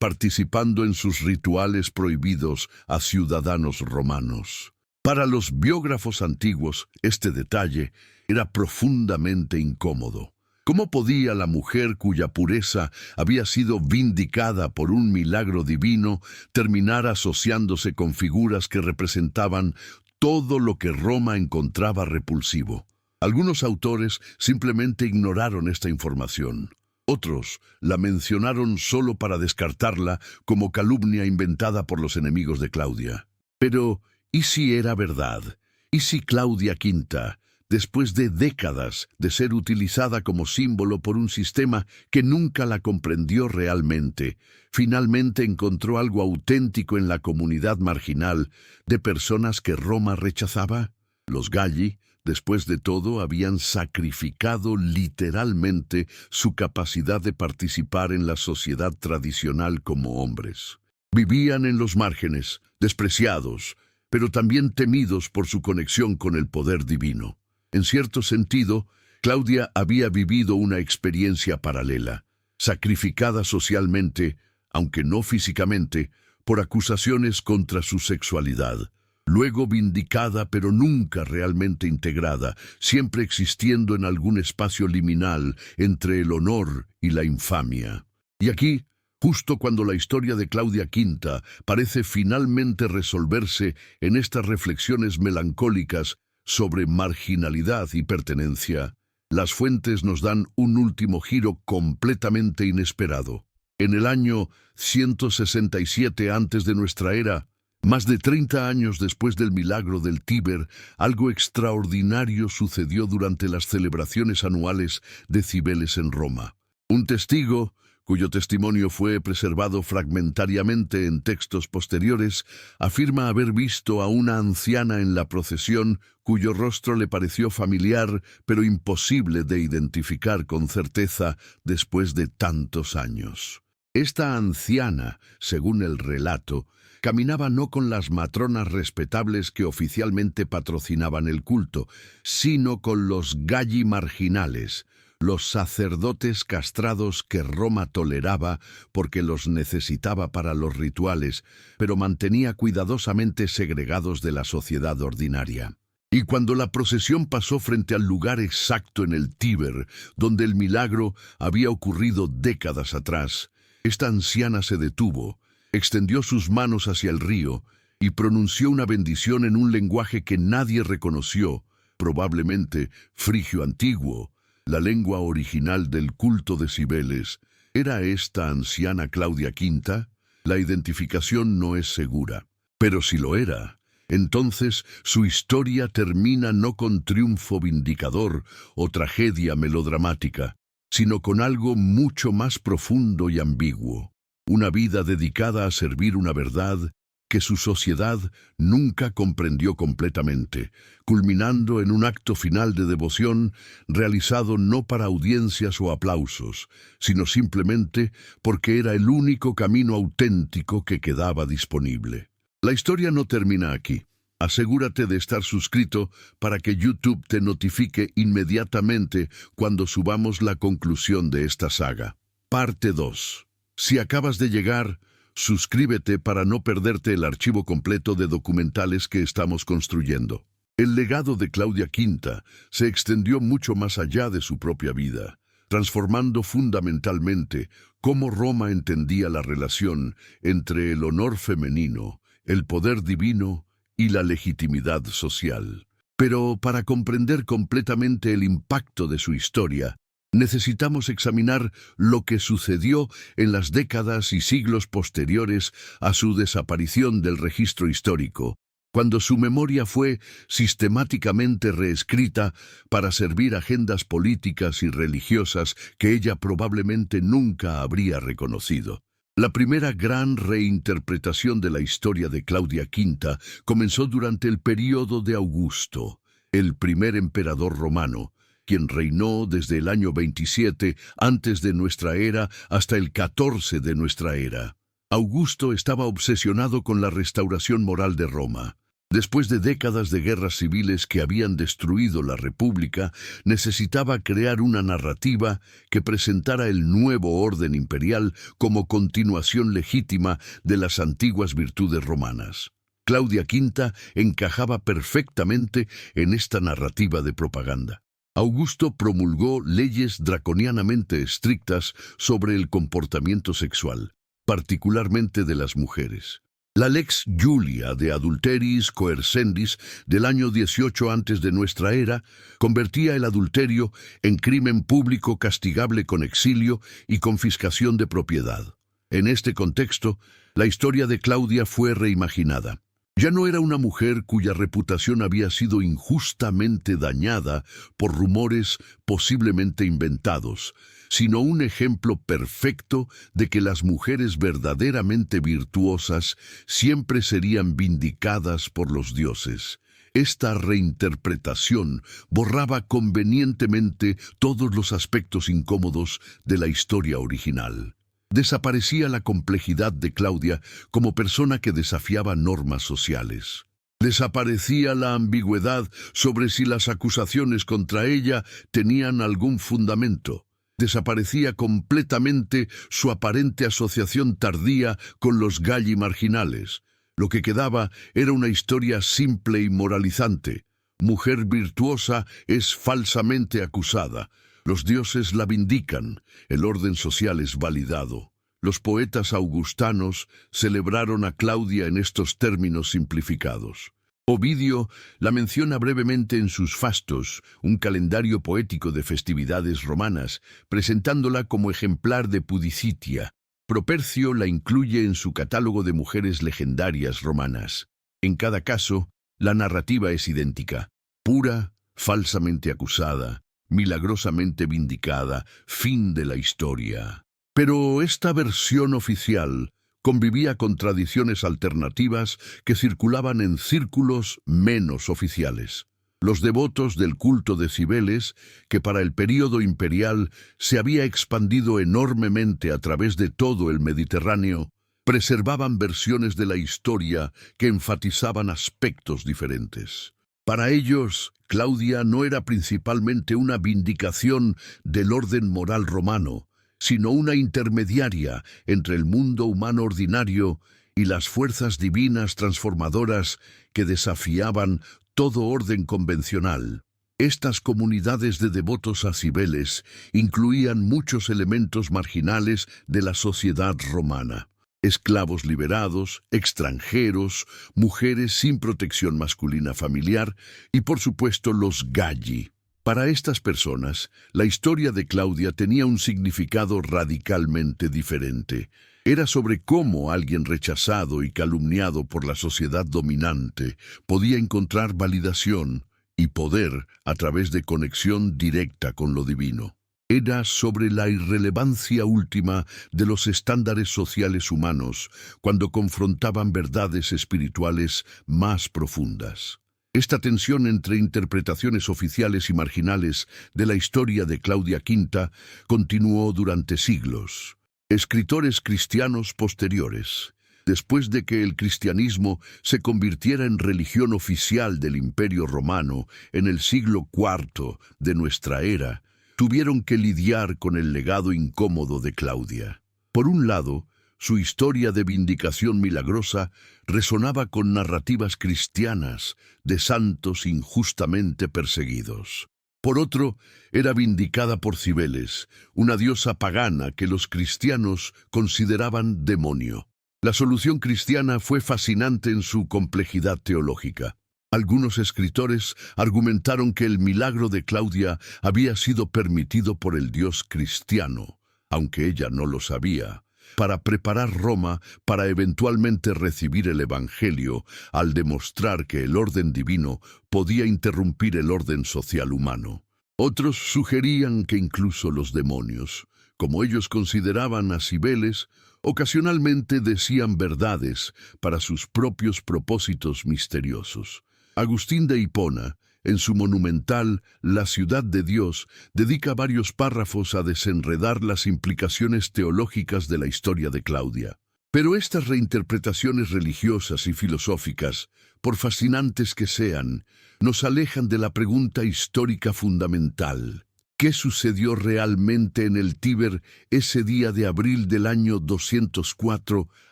participando en sus rituales prohibidos a ciudadanos romanos. Para los biógrafos antiguos, este detalle era profundamente incómodo. ¿Cómo podía la mujer cuya pureza había sido vindicada por un milagro divino terminar asociándose con figuras que representaban todo lo que Roma encontraba repulsivo? Algunos autores simplemente ignoraron esta información. Otros la mencionaron solo para descartarla como calumnia inventada por los enemigos de Claudia. Pero, ¿y si era verdad? ¿Y si Claudia V, después de décadas de ser utilizada como símbolo por un sistema que nunca la comprendió realmente, finalmente encontró algo auténtico en la comunidad marginal de personas que Roma rechazaba? Los Galli, después de todo, habían sacrificado literalmente su capacidad de participar en la sociedad tradicional como hombres. Vivían en los márgenes, despreciados, pero también temidos por su conexión con el poder divino. En cierto sentido, Claudia había vivido una experiencia paralela, sacrificada socialmente, aunque no físicamente, por acusaciones contra su sexualidad, luego vindicada pero nunca realmente integrada, siempre existiendo en algún espacio liminal entre el honor y la infamia. Y aquí, justo cuando la historia de Claudia V parece finalmente resolverse en estas reflexiones melancólicas sobre marginalidad y pertenencia, las fuentes nos dan un último giro completamente inesperado. En el año 167 antes de nuestra era, más de 30 años después del milagro del Tíber, algo extraordinario sucedió durante las celebraciones anuales de Cibeles en Roma. Un testigo, cuyo testimonio fue preservado fragmentariamente en textos posteriores, afirma haber visto a una anciana en la procesión cuyo rostro le pareció familiar, pero imposible de identificar con certeza después de tantos años. Esta anciana, según el relato, caminaba no con las matronas respetables que oficialmente patrocinaban el culto, sino con los Galli marginales, los sacerdotes castrados que Roma toleraba porque los necesitaba para los rituales, pero mantenía cuidadosamente segregados de la sociedad ordinaria. Y cuando la procesión pasó frente al lugar exacto en el Tíber, donde el milagro había ocurrido décadas atrás, esta anciana se detuvo, extendió sus manos hacia el río y pronunció una bendición en un lenguaje que nadie reconoció, probablemente frigio antiguo, la lengua original del culto de Cibeles. ¿Era esta anciana Claudia V? La identificación no es segura. Pero si lo era, entonces su historia termina no con triunfo vindicador o tragedia melodramática, sino con algo mucho más profundo y ambiguo. Una vida dedicada a servir una verdad que su sociedad nunca comprendió completamente, culminando en un acto final de devoción realizado no para audiencias o aplausos, sino simplemente porque era el único camino auténtico que quedaba disponible. La historia no termina aquí. Asegúrate de estar suscrito para que YouTube te notifique inmediatamente cuando subamos la conclusión de esta saga. Parte 2. Si acabas de llegar, suscríbete para no perderte el archivo completo de documentales que estamos construyendo. El legado de Claudia V se extendió mucho más allá de su propia vida, transformando fundamentalmente cómo Roma entendía la relación entre el honor femenino, el poder divino y la legitimidad social. Pero para comprender completamente el impacto de su historia, necesitamos examinar lo que sucedió en las décadas y siglos posteriores a su desaparición del registro histórico, cuando su memoria fue sistemáticamente reescrita para servir agendas políticas y religiosas que ella probablemente nunca habría reconocido. La primera gran reinterpretación de la historia de Claudia V comenzó durante el período de Augusto, el primer emperador romano, quien reinó desde el año 27 antes de nuestra era hasta el 14 de nuestra era. Augusto estaba obsesionado con la restauración moral de Roma. Después de décadas de guerras civiles que habían destruido la República, necesitaba crear una narrativa que presentara el nuevo orden imperial como continuación legítima de las antiguas virtudes romanas. Claudia V encajaba perfectamente en esta narrativa de propaganda. Augusto promulgó leyes draconianamente estrictas sobre el comportamiento sexual, particularmente de las mujeres. La Lex Julia de Adulteris Coercendis del año 18 antes de nuestra era convertía el adulterio en crimen público castigable con exilio y confiscación de propiedad. En este contexto, la historia de Claudia fue reimaginada. Ya no era una mujer cuya reputación había sido injustamente dañada por rumores posiblemente inventados, sino un ejemplo perfecto de que las mujeres verdaderamente virtuosas siempre serían vindicadas por los dioses. Esta reinterpretación borraba convenientemente todos los aspectos incómodos de la historia original. Desaparecía la complejidad de Claudia como persona que desafiaba normas sociales. Desaparecía la ambigüedad sobre si las acusaciones contra ella tenían algún fundamento. Desaparecía completamente su aparente asociación tardía con los Galli marginales. Lo que quedaba era una historia simple y moralizante. Mujer virtuosa es falsamente acusada. Los dioses la vindican, el orden social es validado. Los poetas augustanos celebraron a Claudia en estos términos simplificados. Ovidio la menciona brevemente en sus Fastos, un calendario poético de festividades romanas, presentándola como ejemplar de pudicitia. Propercio la incluye en su catálogo de mujeres legendarias romanas. En cada caso, la narrativa es idéntica: pura, falsamente acusada, milagrosamente vindicada, fin de la historia. Pero esta versión oficial convivía con tradiciones alternativas que circulaban en círculos menos oficiales. Los devotos del culto de Cibeles, que para el período imperial se había expandido enormemente a través de todo el Mediterráneo, preservaban versiones de la historia que enfatizaban aspectos diferentes. Para ellos, Claudia no era principalmente una vindicación del orden moral romano, sino una intermediaria entre el mundo humano ordinario y las fuerzas divinas transformadoras que desafiaban todo orden convencional. Estas comunidades de devotos a Cibeles incluían muchos elementos marginales de la sociedad romana: esclavos liberados, extranjeros, mujeres sin protección masculina familiar y, por supuesto, los Galli. Para estas personas, la historia de Claudia tenía un significado radicalmente diferente. Era sobre cómo alguien rechazado y calumniado por la sociedad dominante podía encontrar validación y poder a través de conexión directa con lo divino. Era sobre la irrelevancia última de los estándares sociales humanos cuando confrontaban verdades espirituales más profundas. Esta tensión entre interpretaciones oficiales y marginales de la historia de Claudia V continuó durante siglos. Escritores cristianos posteriores, después de que el cristianismo se convirtiera en religión oficial del Imperio Romano en el siglo IV de nuestra era, tuvieron que lidiar con el legado incómodo de Claudia. Por un lado, su historia de vindicación milagrosa resonaba con narrativas cristianas de santos injustamente perseguidos. Por otro, era vindicada por Cibeles, una diosa pagana que los cristianos consideraban demonio. La solución cristiana fue fascinante en su complejidad teológica. Algunos escritores argumentaron que el milagro de Claudia había sido permitido por el Dios cristiano, aunque ella no lo sabía, para preparar Roma para eventualmente recibir el Evangelio, al demostrar que el orden divino podía interrumpir el orden social humano. Otros sugerían que incluso los demonios, Como ellos consideraban a Cibeles, ocasionalmente decían verdades para sus propios propósitos misteriosos. Agustín de Hipona, en su monumental La ciudad de Dios, dedica varios párrafos a desenredar las implicaciones teológicas de la historia de Claudia. Pero estas reinterpretaciones religiosas y filosóficas, por fascinantes que sean, nos alejan de la pregunta histórica fundamental. ¿Qué sucedió realmente en el Tíber ese día de abril del año 204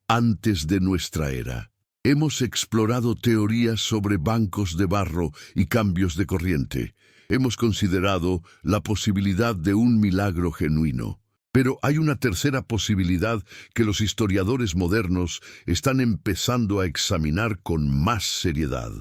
antes de nuestra era? Hemos explorado teorías sobre bancos de barro y cambios de corriente. Hemos considerado la posibilidad de un milagro genuino. Pero hay una tercera posibilidad que los historiadores modernos están empezando a examinar con más seriedad: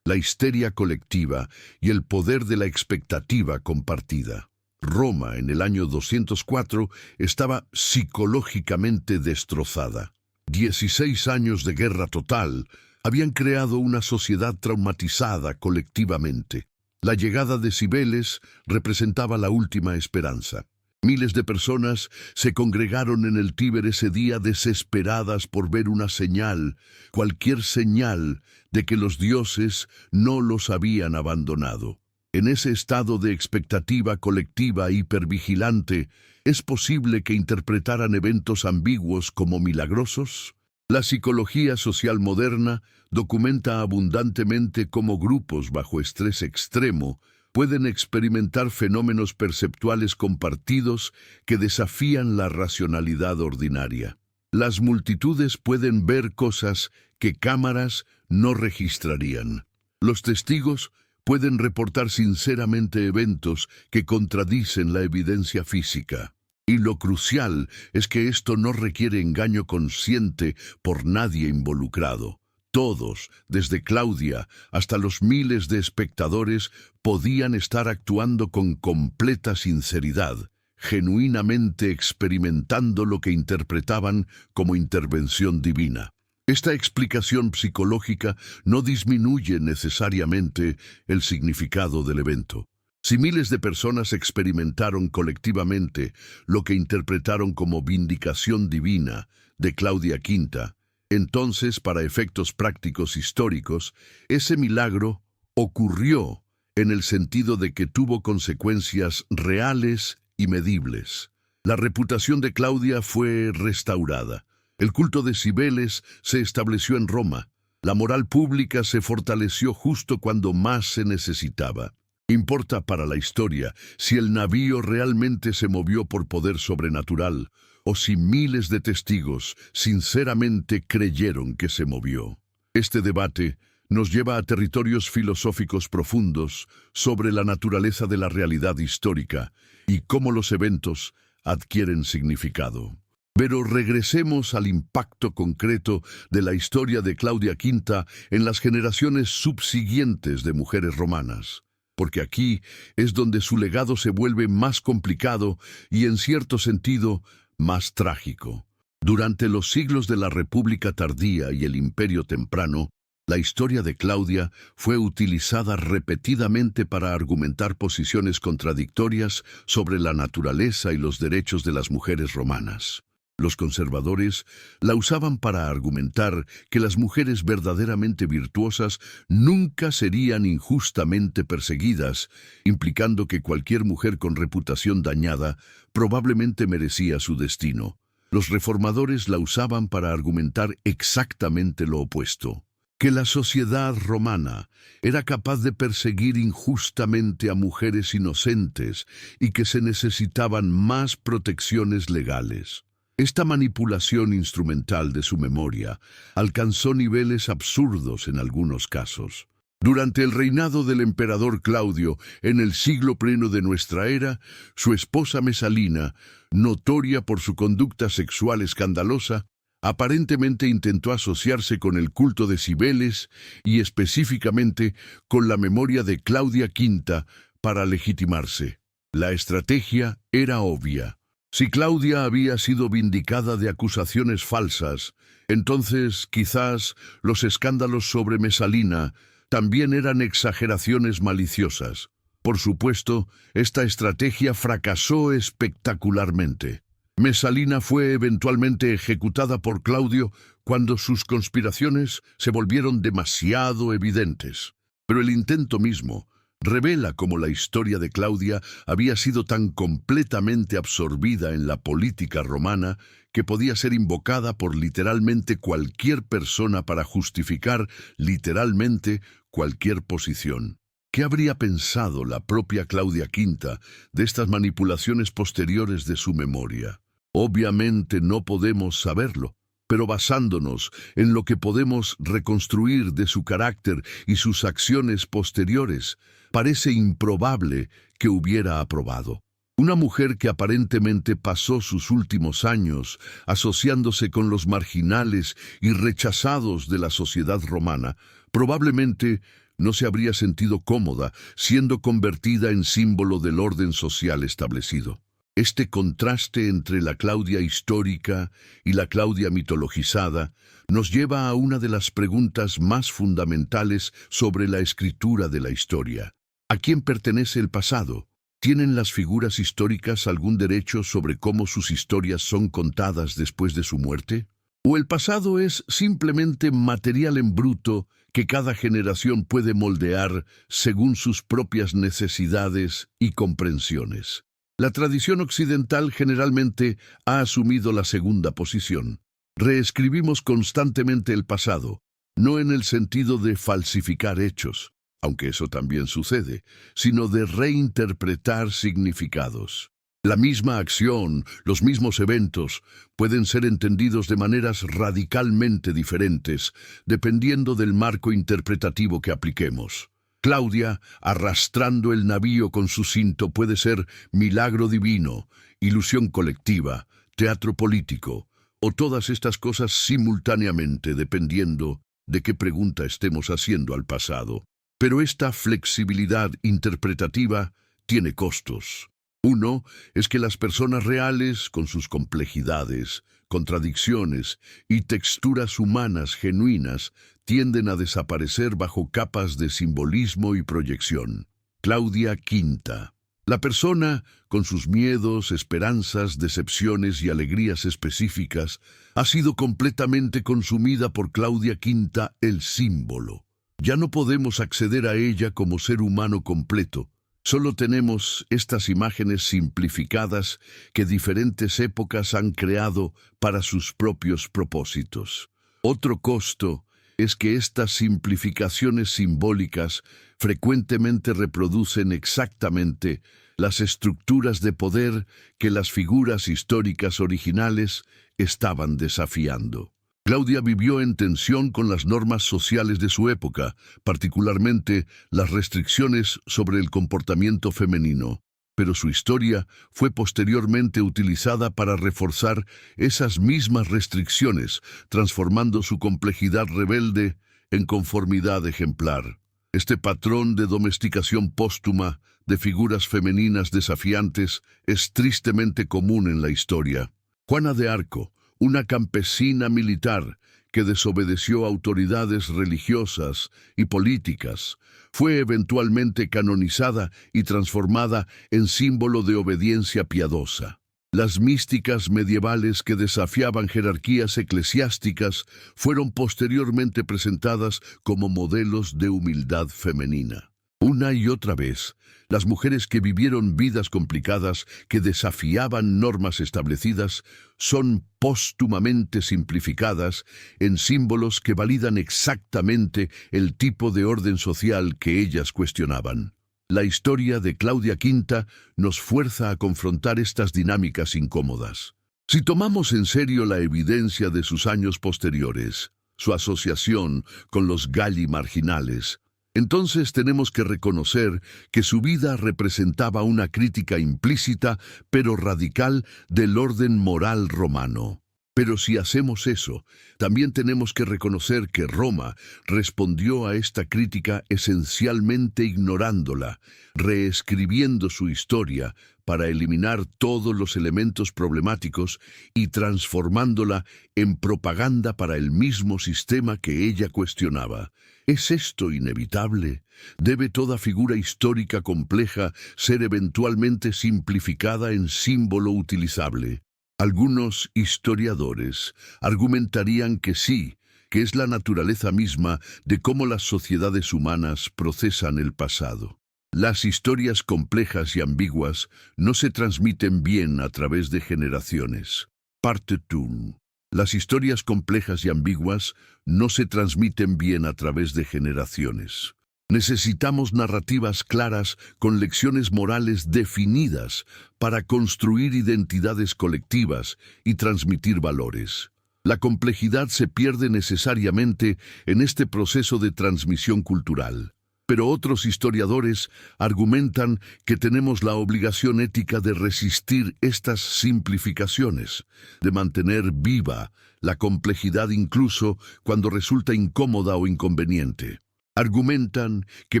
la histeria colectiva y el poder de la expectativa compartida. Roma, en el año 204, estaba psicológicamente destrozada. 16 años de guerra total habían creado una sociedad traumatizada colectivamente. La llegada de Cibeles representaba la última esperanza. Miles de personas se congregaron en el Tíber ese día desesperadas por ver una señal, cualquier señal de que los dioses no los habían abandonado. En ese estado de expectativa colectiva hipervigilante, ¿es posible que interpretaran eventos ambiguos como milagrosos? La psicología social moderna documenta abundantemente cómo grupos bajo estrés extremo pueden experimentar fenómenos perceptuales compartidos que desafían la racionalidad ordinaria. Las multitudes pueden ver cosas que cámaras no registrarían. Los testigos pueden reportar sinceramente eventos que contradicen la evidencia física. Y lo crucial es que esto no requiere engaño consciente por nadie involucrado. Todos, desde Claudia hasta los miles de espectadores, podían estar actuando con completa sinceridad, genuinamente experimentando lo que interpretaban como intervención divina. Esta explicación psicológica no disminuye necesariamente el significado del evento. Si miles de personas experimentaron colectivamente lo que interpretaron como vindicación divina de Claudia V, entonces, para efectos prácticos históricos, ese milagro ocurrió en el sentido de que tuvo consecuencias reales y medibles. La reputación de Claudia fue restaurada. El culto de Cibeles se estableció en Roma. La moral pública se fortaleció justo cuando más se necesitaba. Importa para la historia si el navío realmente se movió por poder sobrenatural o si miles de testigos sinceramente creyeron que se movió. Este debate nos lleva a territorios filosóficos profundos sobre la naturaleza de la realidad histórica y cómo los eventos adquieren significado. Pero regresemos al impacto concreto de la historia de Claudia V en las generaciones subsiguientes de mujeres romanas, porque aquí es donde su legado se vuelve más complicado y, en cierto sentido, más trágico. Durante los siglos de la República tardía y el Imperio temprano, la historia de Claudia fue utilizada repetidamente para argumentar posiciones contradictorias sobre la naturaleza y los derechos de las mujeres romanas. Los conservadores la usaban para argumentar que las mujeres verdaderamente virtuosas nunca serían injustamente perseguidas, implicando que cualquier mujer con reputación dañada probablemente merecía su destino. Los reformadores la usaban para argumentar exactamente lo opuesto: que la sociedad romana era capaz de perseguir injustamente a mujeres inocentes y que se necesitaban más protecciones legales. Esta manipulación instrumental de su memoria alcanzó niveles absurdos en algunos casos. Durante el reinado del emperador Claudio, en el siglo I de nuestra era, su esposa Mesalina, notoria por su conducta sexual escandalosa, aparentemente intentó asociarse con el culto de Cibeles y específicamente con la memoria de Claudia V para legitimarse. La estrategia era obvia. Si Claudia había sido vindicada de acusaciones falsas, entonces quizás los escándalos sobre Mesalina también eran exageraciones maliciosas. Por supuesto, esta estrategia fracasó espectacularmente. Mesalina fue eventualmente ejecutada por Claudio cuando sus conspiraciones se volvieron demasiado evidentes. Pero el intento mismo revela cómo la historia de Claudia había sido tan completamente absorbida en la política romana que podía ser invocada por literalmente cualquier persona para justificar literalmente cualquier posición. ¿Qué habría pensado la propia Claudia V de estas manipulaciones posteriores de su memoria? Obviamente no podemos saberlo, pero basándonos en lo que podemos reconstruir de su carácter y sus acciones posteriores, parece improbable que hubiera aprobado. Una mujer que aparentemente pasó sus últimos años asociándose con los marginales y rechazados de la sociedad romana, probablemente no se habría sentido cómoda siendo convertida en símbolo del orden social establecido. Este contraste entre la Claudia histórica y la Claudia mitologizada nos lleva a una de las preguntas más fundamentales sobre la escritura de la historia. ¿A quién pertenece el pasado? ¿Tienen las figuras históricas algún derecho sobre cómo sus historias son contadas después de su muerte? ¿O el pasado es simplemente material en bruto que cada generación puede moldear según sus propias necesidades y comprensiones? La tradición occidental generalmente ha asumido la segunda posición. Reescribimos constantemente el pasado, no en el sentido de falsificar hechos, aunque eso también sucede, sino de reinterpretar significados. La misma acción, los mismos eventos, pueden ser entendidos de maneras radicalmente diferentes, dependiendo del marco interpretativo que apliquemos. Claudia, arrastrando el navío con su cinto, puede ser milagro divino, ilusión colectiva, teatro político, o todas estas cosas simultáneamente, dependiendo de qué pregunta estemos haciendo al pasado. Pero esta flexibilidad interpretativa tiene costos. Uno es que las personas reales, con sus complejidades, contradicciones y texturas humanas genuinas, tienden a desaparecer bajo capas de simbolismo y proyección. Claudia V. La persona, con sus miedos, esperanzas, decepciones y alegrías específicas, ha sido completamente consumida por Claudia V, el símbolo. Ya no podemos acceder a ella como ser humano completo. Solo tenemos estas imágenes simplificadas que diferentes épocas han creado para sus propios propósitos. Otro costo es que estas simplificaciones simbólicas frecuentemente reproducen exactamente las estructuras de poder que las figuras históricas originales estaban desafiando. Claudia vivió en tensión con las normas sociales de su época, particularmente las restricciones sobre el comportamiento femenino, pero su historia fue posteriormente utilizada para reforzar esas mismas restricciones, transformando su complejidad rebelde en conformidad ejemplar. Este patrón de domesticación póstuma de figuras femeninas desafiantes es tristemente común en la historia. Juana de Arco, una campesina militar que desobedeció a autoridades religiosas y políticas, fue eventualmente canonizada y transformada en símbolo de obediencia piadosa. Las místicas medievales que desafiaban jerarquías eclesiásticas fueron posteriormente presentadas como modelos de humildad femenina. Una y otra vez, las mujeres que vivieron vidas complicadas, que desafiaban normas establecidas, son póstumamente simplificadas en símbolos que validan exactamente el tipo de orden social que ellas cuestionaban. La historia de Claudia V nos fuerza a confrontar estas dinámicas incómodas. Si tomamos en serio la evidencia de sus años posteriores, su asociación con los Galli marginales, entonces tenemos que reconocer que su vida representaba una crítica implícita pero radical del orden moral romano. Pero si hacemos eso, también tenemos que reconocer que Roma respondió a esta crítica esencialmente ignorándola, reescribiendo su historia para eliminar todos los elementos problemáticos y transformándola en propaganda para el mismo sistema que ella cuestionaba. ¿Es esto inevitable? ¿Debe toda figura histórica compleja ser eventualmente simplificada en símbolo utilizable? Algunos historiadores argumentarían que sí, que es la naturaleza misma de cómo las sociedades humanas procesan el pasado. Las historias complejas y ambiguas no se transmiten bien a través de generaciones. Parte 2. Las historias complejas y ambiguas no se transmiten bien a través de generaciones. Necesitamos narrativas claras con lecciones morales definidas para construir identidades colectivas y transmitir valores. La complejidad se pierde necesariamente en este proceso de transmisión cultural. Pero otros historiadores argumentan que tenemos la obligación ética de resistir estas simplificaciones, de mantener viva la complejidad incluso cuando resulta incómoda o inconveniente. Argumentan que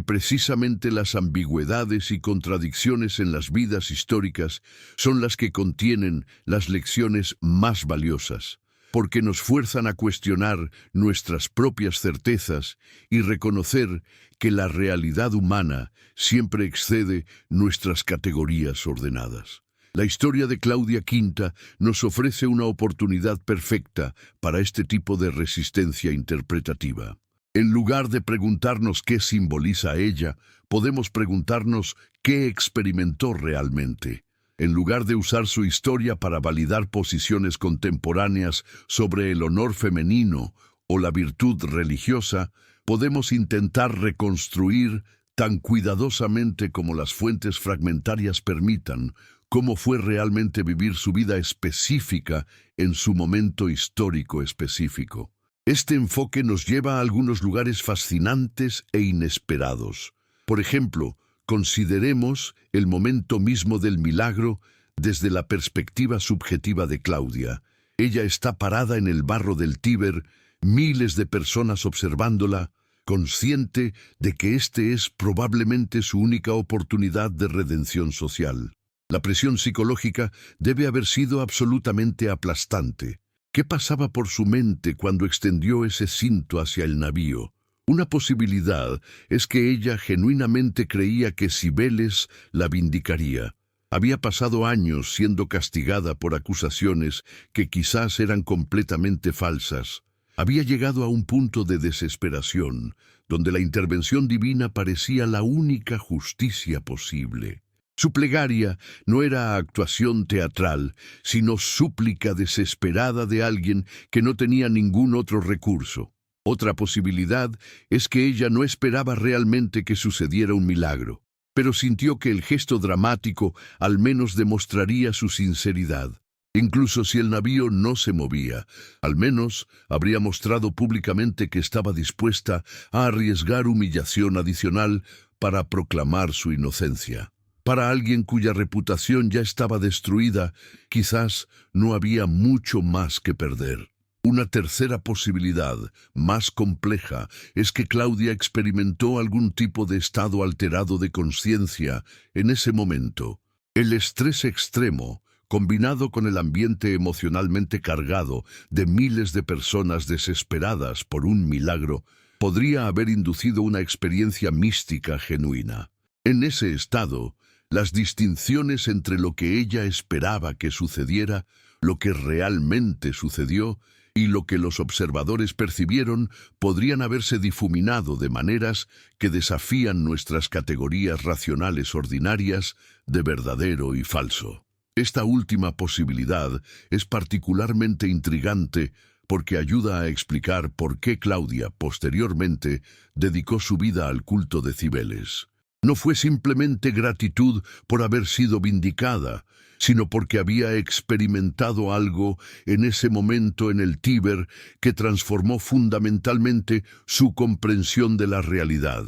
precisamente las ambigüedades y contradicciones en las vidas históricas son las que contienen las lecciones más valiosas, porque nos fuerzan a cuestionar nuestras propias certezas y reconocer que la realidad humana siempre excede nuestras categorías ordenadas. La historia de Claudia V nos ofrece una oportunidad perfecta para este tipo de resistencia interpretativa. En lugar de preguntarnos qué simboliza ella, podemos preguntarnos qué experimentó realmente. En lugar de usar su historia para validar posiciones contemporáneas sobre el honor femenino o la virtud religiosa, podemos intentar reconstruir tan cuidadosamente como las fuentes fragmentarias permitan cómo fue realmente vivir su vida específica en su momento histórico específico. Este enfoque nos lleva a algunos lugares fascinantes e inesperados. Por ejemplo, consideremos el momento mismo del milagro desde la perspectiva subjetiva de Claudia. Ella está parada en el barro del Tíber, miles de personas observándola, consciente de que este es probablemente su única oportunidad de redención social. La presión psicológica debe haber sido absolutamente aplastante. ¿Qué pasaba por su mente cuando extendió ese cinto hacia el navío? Una posibilidad es que ella genuinamente creía que Cibeles la vindicaría. Había pasado años siendo castigada por acusaciones que quizás eran completamente falsas. Había llegado a un punto de desesperación, donde la intervención divina parecía la única justicia posible. Su plegaria no era actuación teatral, sino súplica desesperada de alguien que no tenía ningún otro recurso. Otra posibilidad es que ella no esperaba realmente que sucediera un milagro, pero sintió que el gesto dramático al menos demostraría su sinceridad. Incluso si el navío no se movía, al menos habría mostrado públicamente que estaba dispuesta a arriesgar humillación adicional para proclamar su inocencia. Para alguien cuya reputación ya estaba destruida, quizás no había mucho más que perder. Una tercera posibilidad, más compleja, es que Claudia experimentó algún tipo de estado alterado de conciencia en ese momento. El estrés extremo, combinado con el ambiente emocionalmente cargado de miles de personas desesperadas por un milagro, podría haber inducido una experiencia mística genuina. En ese estado, las distinciones entre lo que ella esperaba que sucediera, lo que realmente sucedió y lo que los observadores percibieron podrían haberse difuminado de maneras que desafían nuestras categorías racionales ordinarias de verdadero y falso. Esta última posibilidad es particularmente intrigante porque ayuda a explicar por qué Claudia, posteriormente, dedicó su vida al culto de Cibeles. No fue simplemente gratitud por haber sido vindicada, sino porque había experimentado algo en ese momento en el Tíber que transformó fundamentalmente su comprensión de la realidad.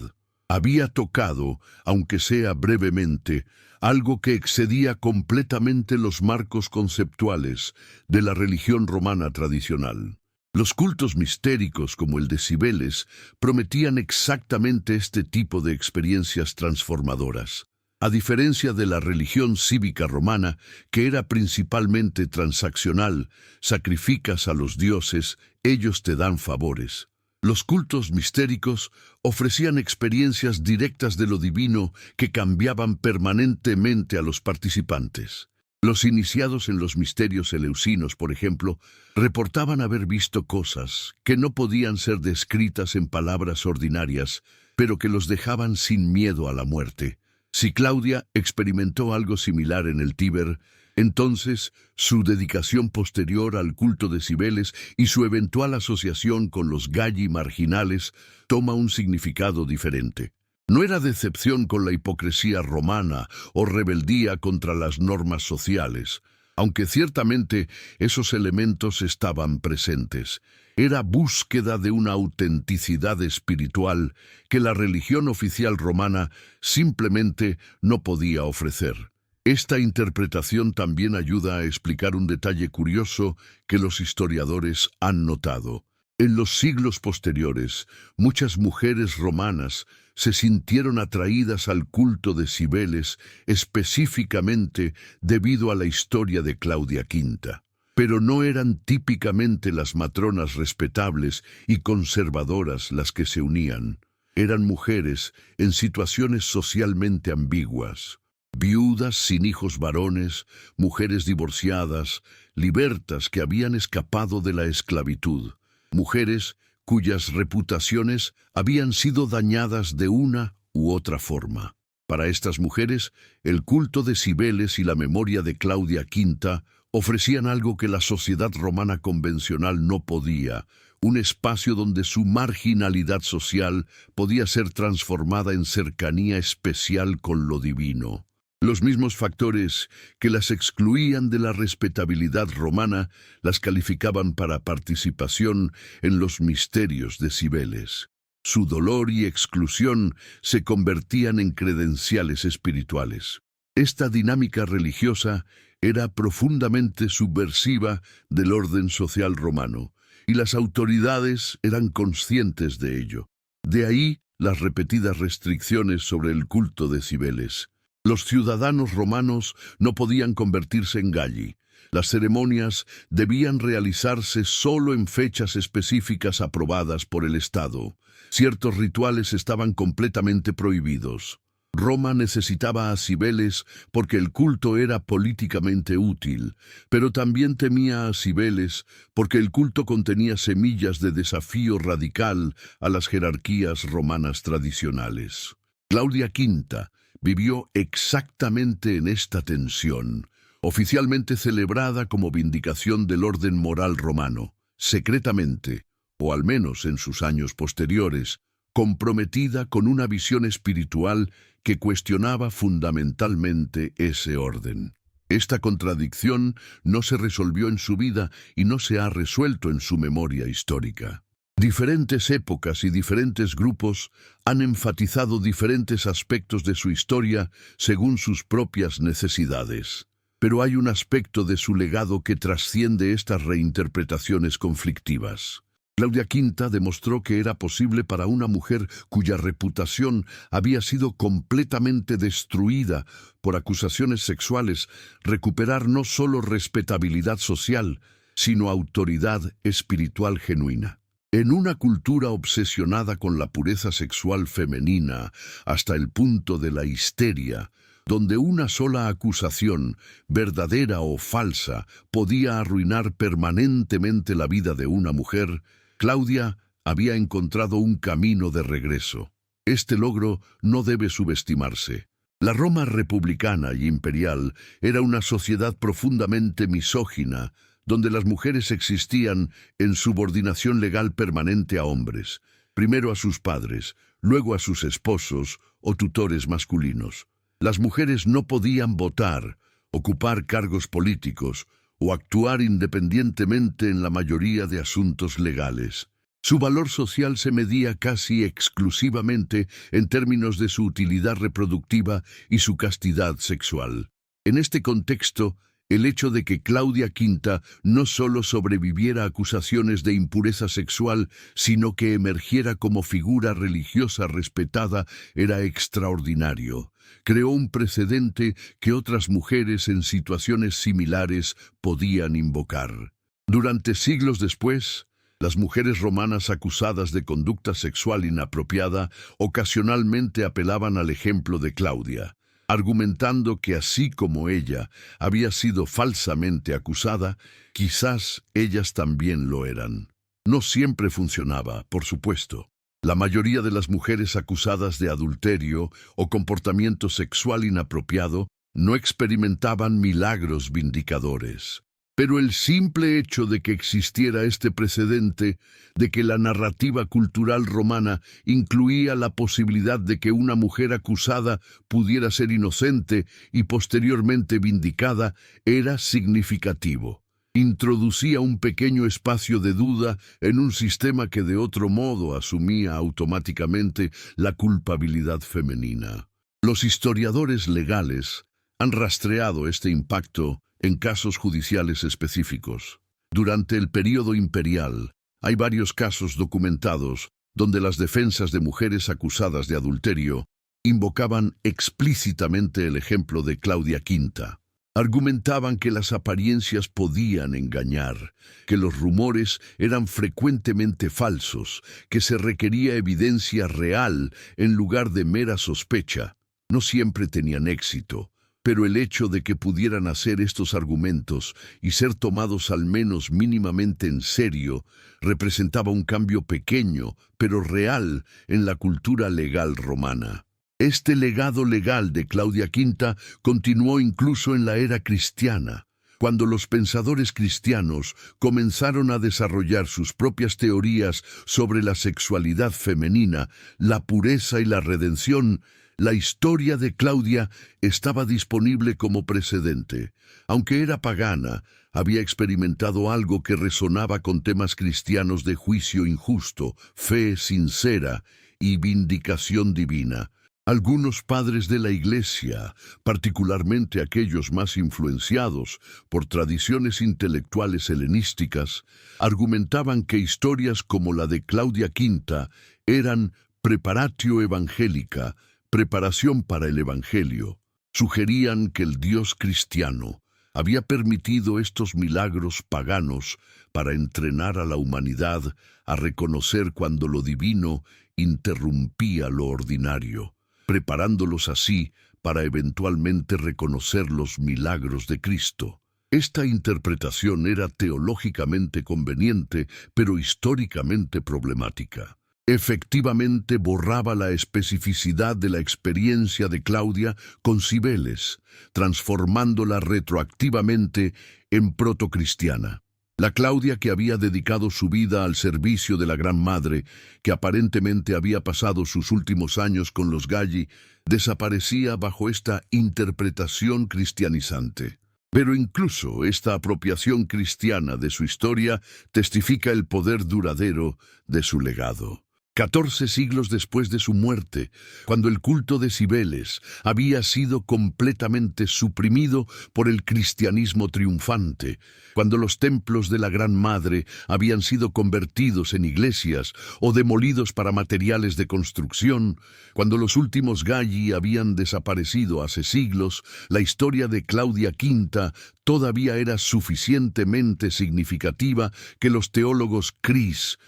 Había tocado, aunque sea brevemente, algo que excedía completamente los marcos conceptuales de la religión romana tradicional. Los cultos mistéricos como el de Cibeles prometían exactamente este tipo de experiencias transformadoras. A diferencia de la religión cívica romana, que era principalmente transaccional, sacrificas a los dioses, ellos te dan favores. Los cultos mistéricos ofrecían experiencias directas de lo divino que cambiaban permanentemente a los participantes. Los iniciados en los misterios eleusinos, por ejemplo, reportaban haber visto cosas que no podían ser descritas en palabras ordinarias, pero que los dejaban sin miedo a la muerte. Si Claudia experimentó algo similar en el Tíber, entonces su dedicación posterior al culto de Cibeles y su eventual asociación con los Galli marginales toma un significado diferente. No era decepción con la hipocresía romana o rebeldía contra las normas sociales, aunque ciertamente esos elementos estaban presentes. Era búsqueda de una autenticidad espiritual que la religión oficial romana simplemente no podía ofrecer. Esta interpretación también ayuda a explicar un detalle curioso que los historiadores han notado. En los siglos posteriores, muchas mujeres romanas se sintieron atraídas al culto de Cibeles específicamente debido a la historia de Claudia V. Pero no eran típicamente las matronas respetables y conservadoras las que se unían. Eran mujeres en situaciones socialmente ambiguas. Viudas sin hijos varones, mujeres divorciadas, libertas que habían escapado de la esclavitud. Mujeres cuyas reputaciones habían sido dañadas de una u otra forma. Para estas mujeres, el culto de Cibeles y la memoria de Claudia V ofrecían algo que la sociedad romana convencional no podía, un espacio donde su marginalidad social podía ser transformada en cercanía especial con lo divino. Los mismos factores que las excluían de la respetabilidad romana las calificaban para participación en los misterios de Cibeles. Su dolor y exclusión se convertían en credenciales espirituales. Esta dinámica religiosa era profundamente subversiva del orden social romano, y las autoridades eran conscientes de ello. De ahí las repetidas restricciones sobre el culto de Cibeles. Los ciudadanos romanos no podían convertirse en galli. Las ceremonias debían realizarse solo en fechas específicas aprobadas por el Estado. Ciertos rituales estaban completamente prohibidos. Roma necesitaba a Cibeles porque el culto era políticamente útil, pero también temía a Cibeles porque el culto contenía semillas de desafío radical a las jerarquías romanas tradicionales. Claudia V vivió exactamente en esta tensión, oficialmente celebrada como vindicación del orden moral romano, secretamente, o al menos en sus años posteriores, comprometida con una visión espiritual que cuestionaba fundamentalmente ese orden. Esta contradicción no se resolvió en su vida y no se ha resuelto en su memoria histórica. Diferentes épocas y diferentes grupos han enfatizado diferentes aspectos de su historia según sus propias necesidades. Pero hay un aspecto de su legado que trasciende estas reinterpretaciones conflictivas. Claudia V demostró que era posible para una mujer cuya reputación había sido completamente destruida por acusaciones sexuales recuperar no solo respetabilidad social, sino autoridad espiritual genuina. En una cultura obsesionada con la pureza sexual femenina hasta el punto de la histeria, donde una sola acusación, verdadera o falsa, podía arruinar permanentemente la vida de una mujer, Claudia había encontrado un camino de regreso. Este logro no debe subestimarse. La Roma republicana y imperial era una sociedad profundamente misógina, donde las mujeres existían en subordinación legal permanente a hombres, primero a sus padres, luego a sus esposos o tutores masculinos. Las mujeres no podían votar, ocupar cargos políticos o actuar independientemente en la mayoría de asuntos legales. Su valor social se medía casi exclusivamente en términos de su utilidad reproductiva y su castidad sexual. En este contexto, el hecho de que Claudia V no solo sobreviviera a acusaciones de impureza sexual, sino que emergiera como figura religiosa respetada, era extraordinario. Creó un precedente que otras mujeres en situaciones similares podían invocar. Durante siglos después, las mujeres romanas acusadas de conducta sexual inapropiada ocasionalmente apelaban al ejemplo de Claudia. argumentando que así como ella había sido falsamente acusada, quizás ellas también lo eran. No siempre funcionaba, por supuesto. La mayoría de las mujeres acusadas de adulterio o comportamiento sexual inapropiado no experimentaban milagros vindicadores. Pero el simple hecho de que existiera este precedente, de que la narrativa cultural romana incluía la posibilidad de que una mujer acusada pudiera ser inocente y posteriormente vindicada, era significativo. Introducía un pequeño espacio de duda en un sistema que de otro modo asumía automáticamente la culpabilidad femenina. Los historiadores legales han rastreado este impacto en casos judiciales específicos. Durante el período imperial, hay varios casos documentados donde las defensas de mujeres acusadas de adulterio invocaban explícitamente el ejemplo de Claudia V. Argumentaban que las apariencias podían engañar, que los rumores eran frecuentemente falsos, que se requería evidencia real en lugar de mera sospecha. No siempre tenían éxito, pero el hecho de que pudieran hacer estos argumentos y ser tomados al menos mínimamente en serio representaba un cambio pequeño, pero real, en la cultura legal romana. Este legado legal de Claudia V continuó incluso en la era cristiana, cuando los pensadores cristianos comenzaron a desarrollar sus propias teorías sobre la sexualidad femenina, la pureza y la redención. La historia de Claudia estaba disponible como precedente. Aunque era pagana, había experimentado algo que resonaba con temas cristianos de juicio injusto, fe sincera y vindicación divina. Algunos padres de la Iglesia, particularmente aquellos más influenciados por tradiciones intelectuales helenísticas, argumentaban que historias como la de Claudia V eran preparatio evangelica, preparación para el Evangelio. Sugerían que el Dios cristiano había permitido estos milagros paganos para entrenar a la humanidad a reconocer cuando lo divino interrumpía lo ordinario, preparándolos así para eventualmente reconocer los milagros de Cristo. Esta interpretación era teológicamente conveniente, pero históricamente problemática. Efectivamente borraba la especificidad de la experiencia de Claudia con Cibeles, transformándola retroactivamente en protocristiana. La Claudia que había dedicado su vida al servicio de la Gran Madre, que aparentemente había pasado sus últimos años con los Galli, desaparecía bajo esta interpretación cristianizante. Pero incluso esta apropiación cristiana de su historia testifica el poder duradero de su legado. 14 siglos después de su muerte, cuando el culto de Cibeles había sido completamente suprimido por el cristianismo triunfante, cuando los templos de la Gran Madre habían sido convertidos en iglesias o demolidos para materiales de construcción, cuando los últimos Galli habían desaparecido hace siglos, la historia de Claudia V todavía era suficientemente significativa que los teólogos cristianos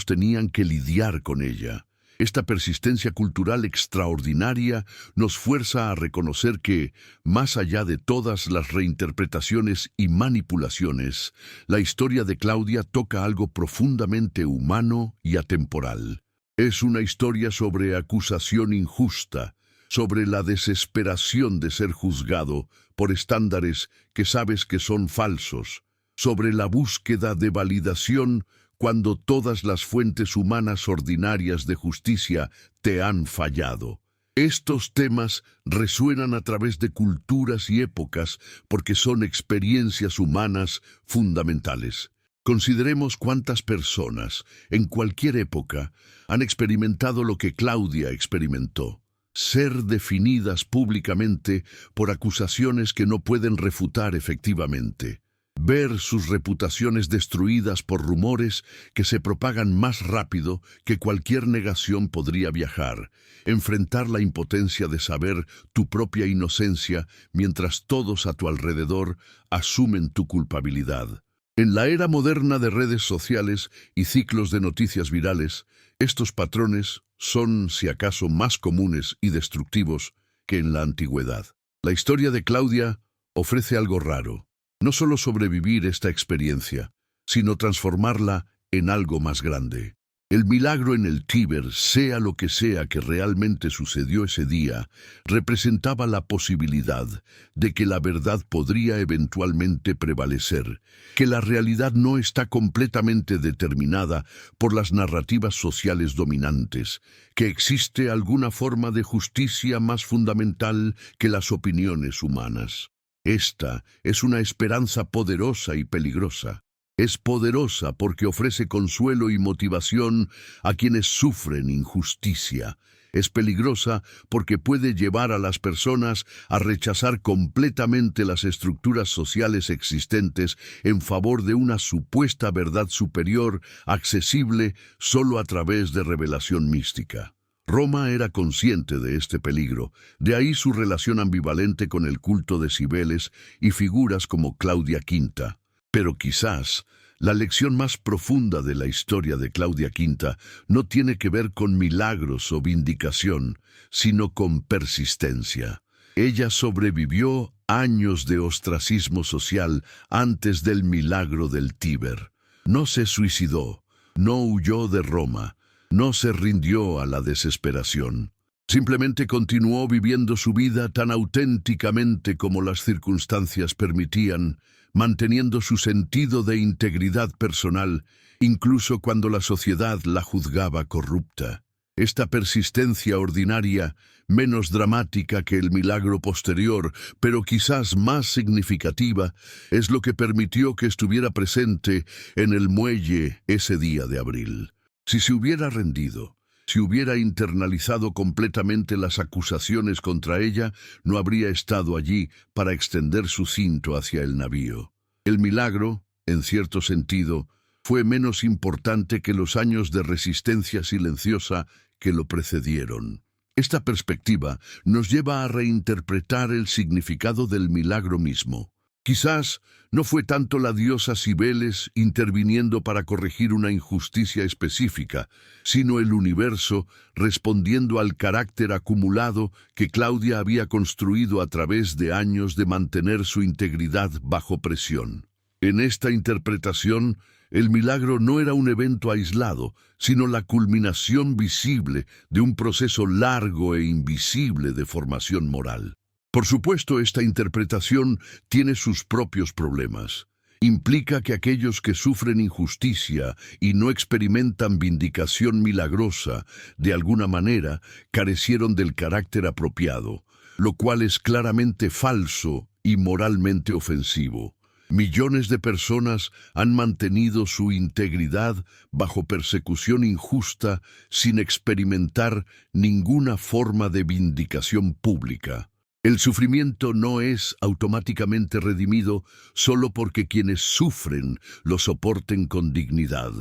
tenían que lidiar con ella. Esta persistencia cultural extraordinaria nos fuerza a reconocer que, más allá de todas las reinterpretaciones y manipulaciones, la historia de Claudia toca algo profundamente humano y atemporal. Es una historia sobre acusación injusta, sobre la desesperación de ser juzgado por estándares que sabes que son falsos, sobre la búsqueda de validación cuando todas las fuentes humanas ordinarias de justicia te han fallado. Estos temas resuenan a través de culturas y épocas porque son experiencias humanas fundamentales. Consideremos cuántas personas, en cualquier época, han experimentado lo que Claudia experimentó: ser definidas públicamente por acusaciones que no pueden refutar efectivamente. Ver sus reputaciones destruidas por rumores que se propagan más rápido que cualquier negación podría viajar. Enfrentar la impotencia de saber tu propia inocencia mientras todos a tu alrededor asumen tu culpabilidad. En la era moderna de redes sociales y ciclos de noticias virales, estos patrones son, si acaso, más comunes y destructivos que en la antigüedad. La historia de Claudia ofrece algo raro. No solo sobrevivir esta experiencia, sino transformarla en algo más grande. El milagro en el Tíber, sea lo que sea que realmente sucedió ese día, representaba la posibilidad de que la verdad podría eventualmente prevalecer, que la realidad no está completamente determinada por las narrativas sociales dominantes, que existe alguna forma de justicia más fundamental que las opiniones humanas. Esta es una esperanza poderosa y peligrosa. Es poderosa porque ofrece consuelo y motivación a quienes sufren injusticia. Es peligrosa porque puede llevar a las personas a rechazar completamente las estructuras sociales existentes en favor de una supuesta verdad superior, accesible solo a través de revelación mística. Roma era consciente de este peligro, de ahí su relación ambivalente con el culto de Cibeles y figuras como Claudia V. Pero quizás la lección más profunda de la historia de Claudia V no tiene que ver con milagros o vindicación, sino con persistencia. Ella sobrevivió años de ostracismo social antes del milagro del Tíber. No se suicidó, no huyó de Roma, no se rindió a la desesperación. Simplemente continuó viviendo su vida tan auténticamente como las circunstancias permitían, manteniendo su sentido de integridad personal, incluso cuando la sociedad la juzgaba corrupta. Esta persistencia ordinaria, menos dramática que el milagro posterior, pero quizás más significativa, es lo que permitió que estuviera presente en el muelle ese día de abril. Si se hubiera rendido, si hubiera internalizado completamente las acusaciones contra ella, no habría estado allí para extender su cinto hacia el navío. El milagro, en cierto sentido, fue menos importante que los años de resistencia silenciosa que lo precedieron. Esta perspectiva nos lleva a reinterpretar el significado del milagro mismo. Quizás no fue tanto la diosa Cibeles interviniendo para corregir una injusticia específica, sino el universo respondiendo al carácter acumulado que Claudia había construido a través de años de mantener su integridad bajo presión. En esta interpretación, el milagro no era un evento aislado, sino la culminación visible de un proceso largo e invisible de formación moral. Por supuesto, esta interpretación tiene sus propios problemas. Implica que aquellos que sufren injusticia y no experimentan vindicación milagrosa, de alguna manera, carecieron del carácter apropiado, lo cual es claramente falso y moralmente ofensivo. Millones de personas han mantenido su integridad bajo persecución injusta sin experimentar ninguna forma de vindicación pública. El sufrimiento no es automáticamente redimido solo porque quienes sufren lo soporten con dignidad.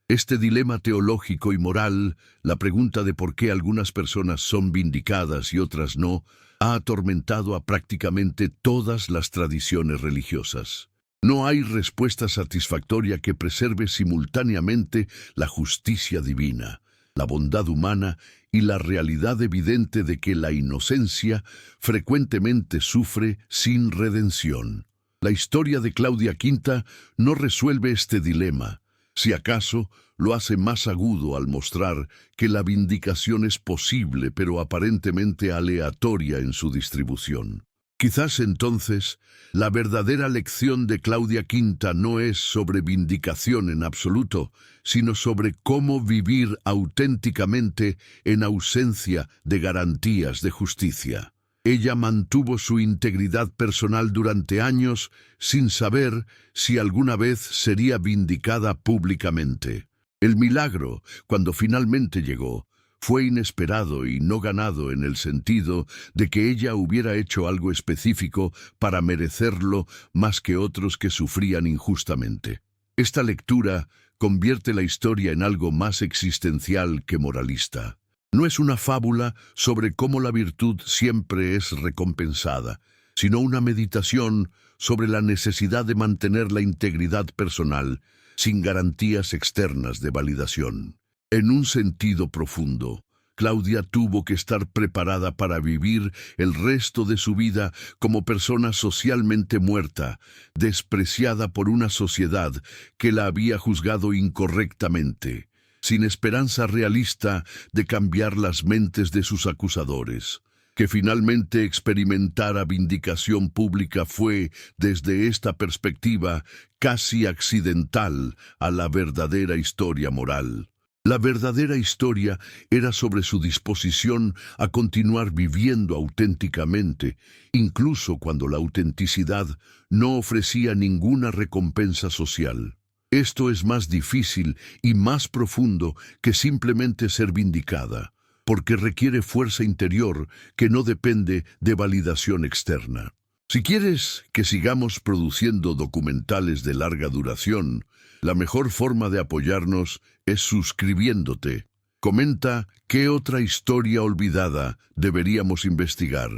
Este dilema teológico y moral, la pregunta de por qué algunas personas son vindicadas y otras no, ha atormentado a prácticamente todas las tradiciones religiosas. No hay respuesta satisfactoria que preserve simultáneamente la justicia divina, la bondad humana y la realidad evidente de que la inocencia frecuentemente sufre sin redención. La historia de Claudia V no resuelve este dilema. Si acaso, lo hace más agudo al mostrar que la vindicación es posible pero aparentemente aleatoria en su distribución. Quizás entonces, la verdadera lección de Claudia V no es sobre vindicación en absoluto, sino sobre cómo vivir auténticamente en ausencia de garantías de justicia. Ella mantuvo su integridad personal durante años sin saber si alguna vez sería vindicada públicamente. El milagro, cuando finalmente llegó, fue inesperado y no ganado en el sentido de que ella hubiera hecho algo específico para merecerlo más que otros que sufrían injustamente. Esta lectura convierte la historia en algo más existencial que moralista. No es una fábula sobre cómo la virtud siempre es recompensada, sino una meditación sobre la necesidad de mantener la integridad personal sin garantías externas de validación. En un sentido profundo, Claudia tuvo que estar preparada para vivir el resto de su vida como persona socialmente muerta, despreciada por una sociedad que la había juzgado incorrectamente, sin esperanza realista de cambiar las mentes de sus acusadores. Que finalmente experimentara vindicación pública fue, desde esta perspectiva, casi accidental a la verdadera historia moral. La verdadera historia era sobre su disposición a continuar viviendo auténticamente, incluso cuando la autenticidad no ofrecía ninguna recompensa social. Esto es más difícil y más profundo que simplemente ser vindicada, porque requiere fuerza interior que no depende de validación externa. Si quieres que sigamos produciendo documentales de larga duración, la mejor forma de apoyarnos es suscribiéndote. Comenta qué otra historia olvidada deberíamos investigar.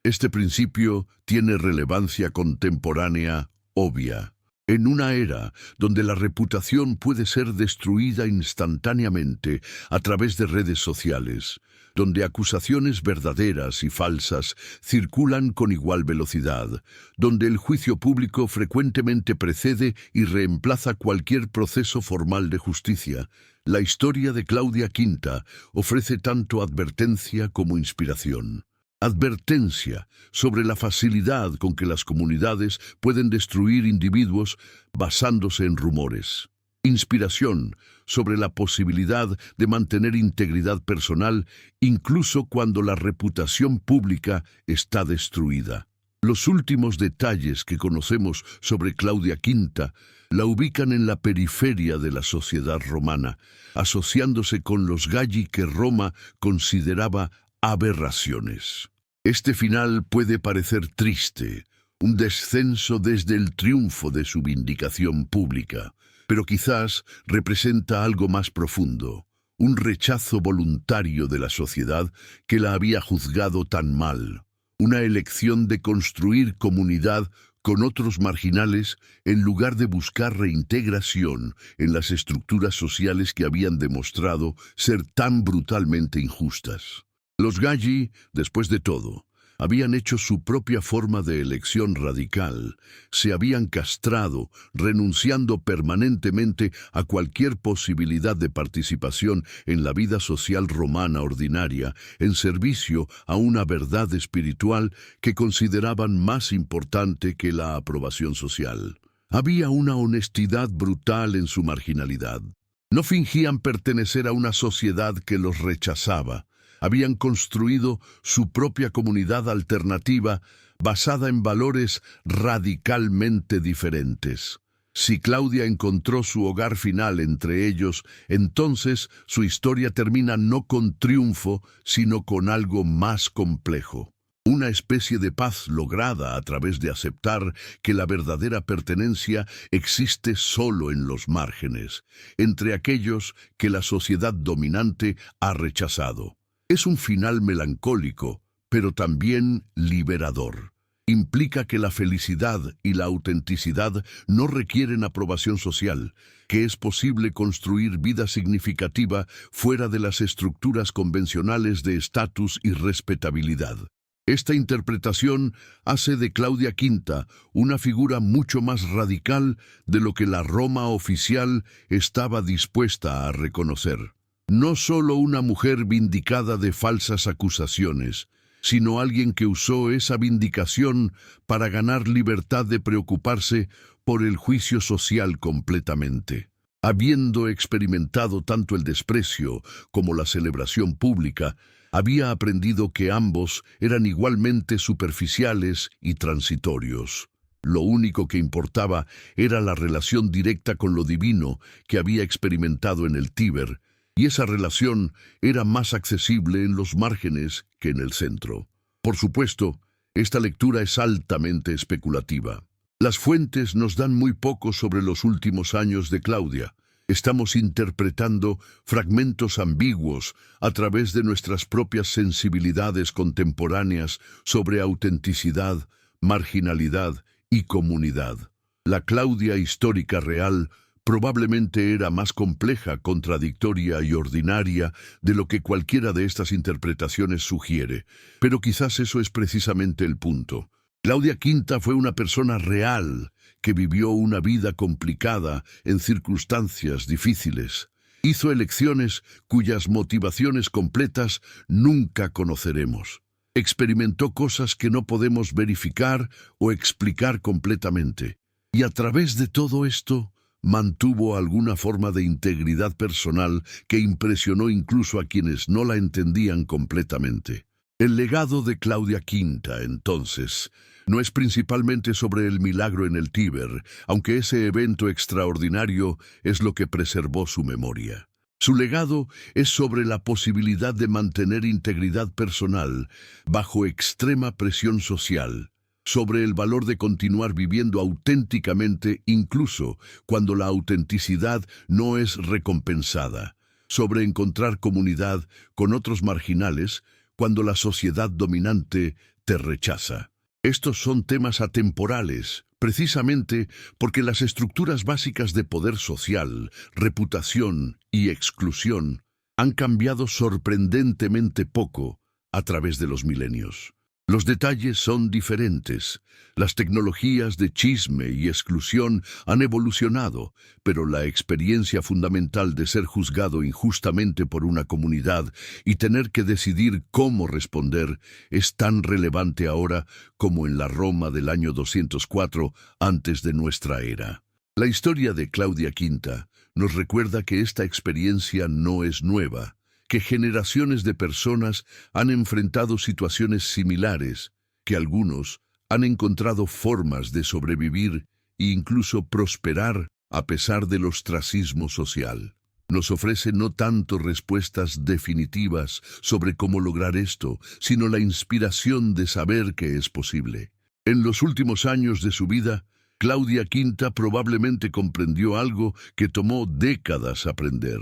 Este principio tiene relevancia contemporánea obvia. En una era donde la reputación puede ser destruida instantáneamente a través de redes sociales, donde acusaciones verdaderas y falsas circulan con igual velocidad, donde el juicio público frecuentemente precede y reemplaza cualquier proceso formal de justicia, la historia de Claudia Quinta ofrece tanto advertencia como inspiración. Advertencia sobre la facilidad con que las comunidades pueden destruir individuos basándose en rumores. Inspiración sobre la posibilidad de mantener integridad personal incluso cuando la reputación pública está destruida. Los últimos detalles que conocemos sobre Claudia Quinta la ubican en la periferia de la sociedad romana, asociándose con los Galli que Roma consideraba aberraciones. Este final puede parecer triste, un descenso desde el triunfo de su vindicación pública, pero quizás representa algo más profundo, un rechazo voluntario de la sociedad que la había juzgado tan mal, una elección de construir comunidad con otros marginales en lugar de buscar reintegración en las estructuras sociales que habían demostrado ser tan brutalmente injustas. Los Galli, después de todo, habían hecho su propia forma de elección radical, se habían castrado, renunciando permanentemente a cualquier posibilidad de participación en la vida social romana ordinaria, en servicio a una verdad espiritual que consideraban más importante que la aprobación social. Había una honestidad brutal en su marginalidad. No fingían pertenecer a una sociedad que los rechazaba. Habían construido su propia comunidad alternativa basada en valores radicalmente diferentes. Si Claudia encontró su hogar final entre ellos, entonces su historia termina no con triunfo, sino con algo más complejo. Una especie de paz lograda a través de aceptar que la verdadera pertenencia existe solo en los márgenes, entre aquellos que la sociedad dominante ha rechazado. Es un final melancólico, pero también liberador. Implica que la felicidad y la autenticidad no requieren aprobación social, que es posible construir vida significativa fuera de las estructuras convencionales de estatus y respetabilidad. Esta interpretación hace de Claudia Quinta una figura mucho más radical de lo que la Roma oficial estaba dispuesta a reconocer. No solo una mujer vindicada de falsas acusaciones, sino alguien que usó esa vindicación para ganar libertad de preocuparse por el juicio social completamente. Habiendo experimentado tanto el desprecio como la celebración pública, había aprendido que ambos eran igualmente superficiales y transitorios. Lo único que importaba era la relación directa con lo divino que había experimentado en el Tíber, y esa relación era más accesible en los márgenes que en el centro. Por supuesto, esta lectura es altamente especulativa. Las fuentes nos dan muy poco sobre los últimos años de Claudia. Estamos interpretando fragmentos ambiguos a través de nuestras propias sensibilidades contemporáneas sobre autenticidad, marginalidad y comunidad. La Claudia histórica real probablemente era más compleja, contradictoria y ordinaria de lo que cualquiera de estas interpretaciones sugiere. Pero quizás eso es precisamente el punto. Claudia Quinta fue una persona real que vivió una vida complicada en circunstancias difíciles. Hizo elecciones cuyas motivaciones completas nunca conoceremos. Experimentó cosas que no podemos verificar o explicar completamente. Y a través de todo esto, mantuvo alguna forma de integridad personal que impresionó incluso a quienes no la entendían completamente. El legado de Claudia Quinta, entonces, no es principalmente sobre el milagro en el Tíber, aunque ese evento extraordinario es lo que preservó su memoria. Su legado es sobre la posibilidad de mantener integridad personal bajo extrema presión social, sobre el valor de continuar viviendo auténticamente incluso cuando la autenticidad no es recompensada, sobre encontrar comunidad con otros marginales cuando la sociedad dominante te rechaza. Estos son temas atemporales, precisamente porque las estructuras básicas de poder social, reputación y exclusión han cambiado sorprendentemente poco a través de los milenios. Los detalles son diferentes. Las tecnologías de chisme y exclusión han evolucionado, pero la experiencia fundamental de ser juzgado injustamente por una comunidad y tener que decidir cómo responder es tan relevante ahora como en la Roma del año 204 antes de nuestra era. La historia de Claudia Quinta nos recuerda que esta experiencia no es nueva, que generaciones de personas han enfrentado situaciones similares, que algunos han encontrado formas de sobrevivir e incluso prosperar a pesar del ostracismo social. Nos ofrece no tanto respuestas definitivas sobre cómo lograr esto, sino la inspiración de saber que es posible. En los últimos años de su vida, Claudia Quinta probablemente comprendió algo que tomó décadas aprender: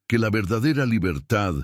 que la verdadera libertad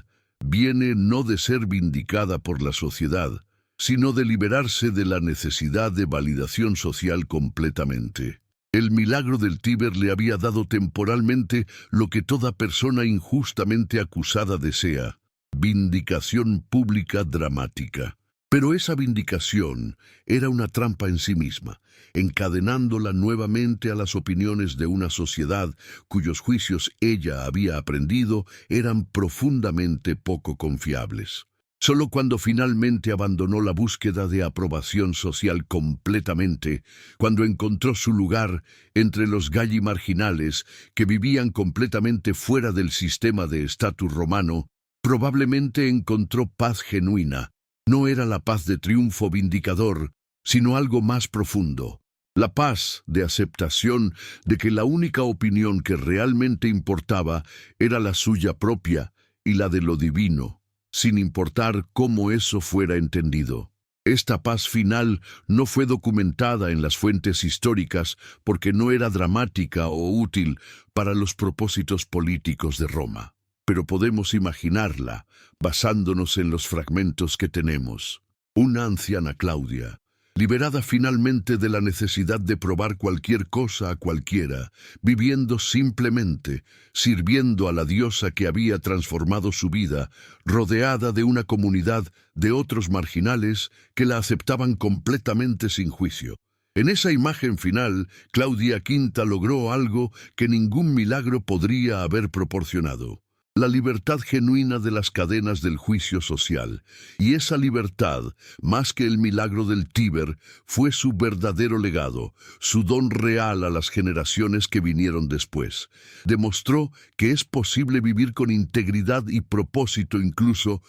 viene no de ser vindicada por la sociedad, sino de liberarse de la necesidad de validación social completamente. El milagro del Tíber le había dado temporalmente lo que toda persona injustamente acusada desea: vindicación pública dramática. Pero esa vindicación era una trampa en sí misma, encadenándola nuevamente a las opiniones de una sociedad cuyos juicios ella había aprendido eran profundamente poco confiables. Solo cuando finalmente abandonó la búsqueda de aprobación social completamente, cuando encontró su lugar entre los galli marginales que vivían completamente fuera del sistema de estatus romano, probablemente encontró paz genuina. No era la paz de triunfo vindicador, sino algo más profundo. La paz de aceptación de que la única opinión que realmente importaba era la suya propia y la de lo divino, sin importar cómo eso fuera entendido. Esta paz final no fue documentada en las fuentes históricas porque no era dramática o útil para los propósitos políticos de Roma. Pero podemos imaginarla basándonos en los fragmentos que tenemos. Una anciana Claudia, liberada finalmente de la necesidad de probar cualquier cosa a cualquiera, viviendo simplemente, sirviendo a la diosa que había transformado su vida, rodeada de una comunidad de otros marginales que la aceptaban completamente sin juicio. En esa imagen final, Claudia Quinta logró algo que ningún milagro podría haber proporcionado: la libertad genuina de las cadenas del juicio social. Y esa libertad, más que el milagro del Tíber, fue su verdadero legado, su don real a las generaciones que vinieron después. Demostró que es posible vivir con integridad y propósito incluso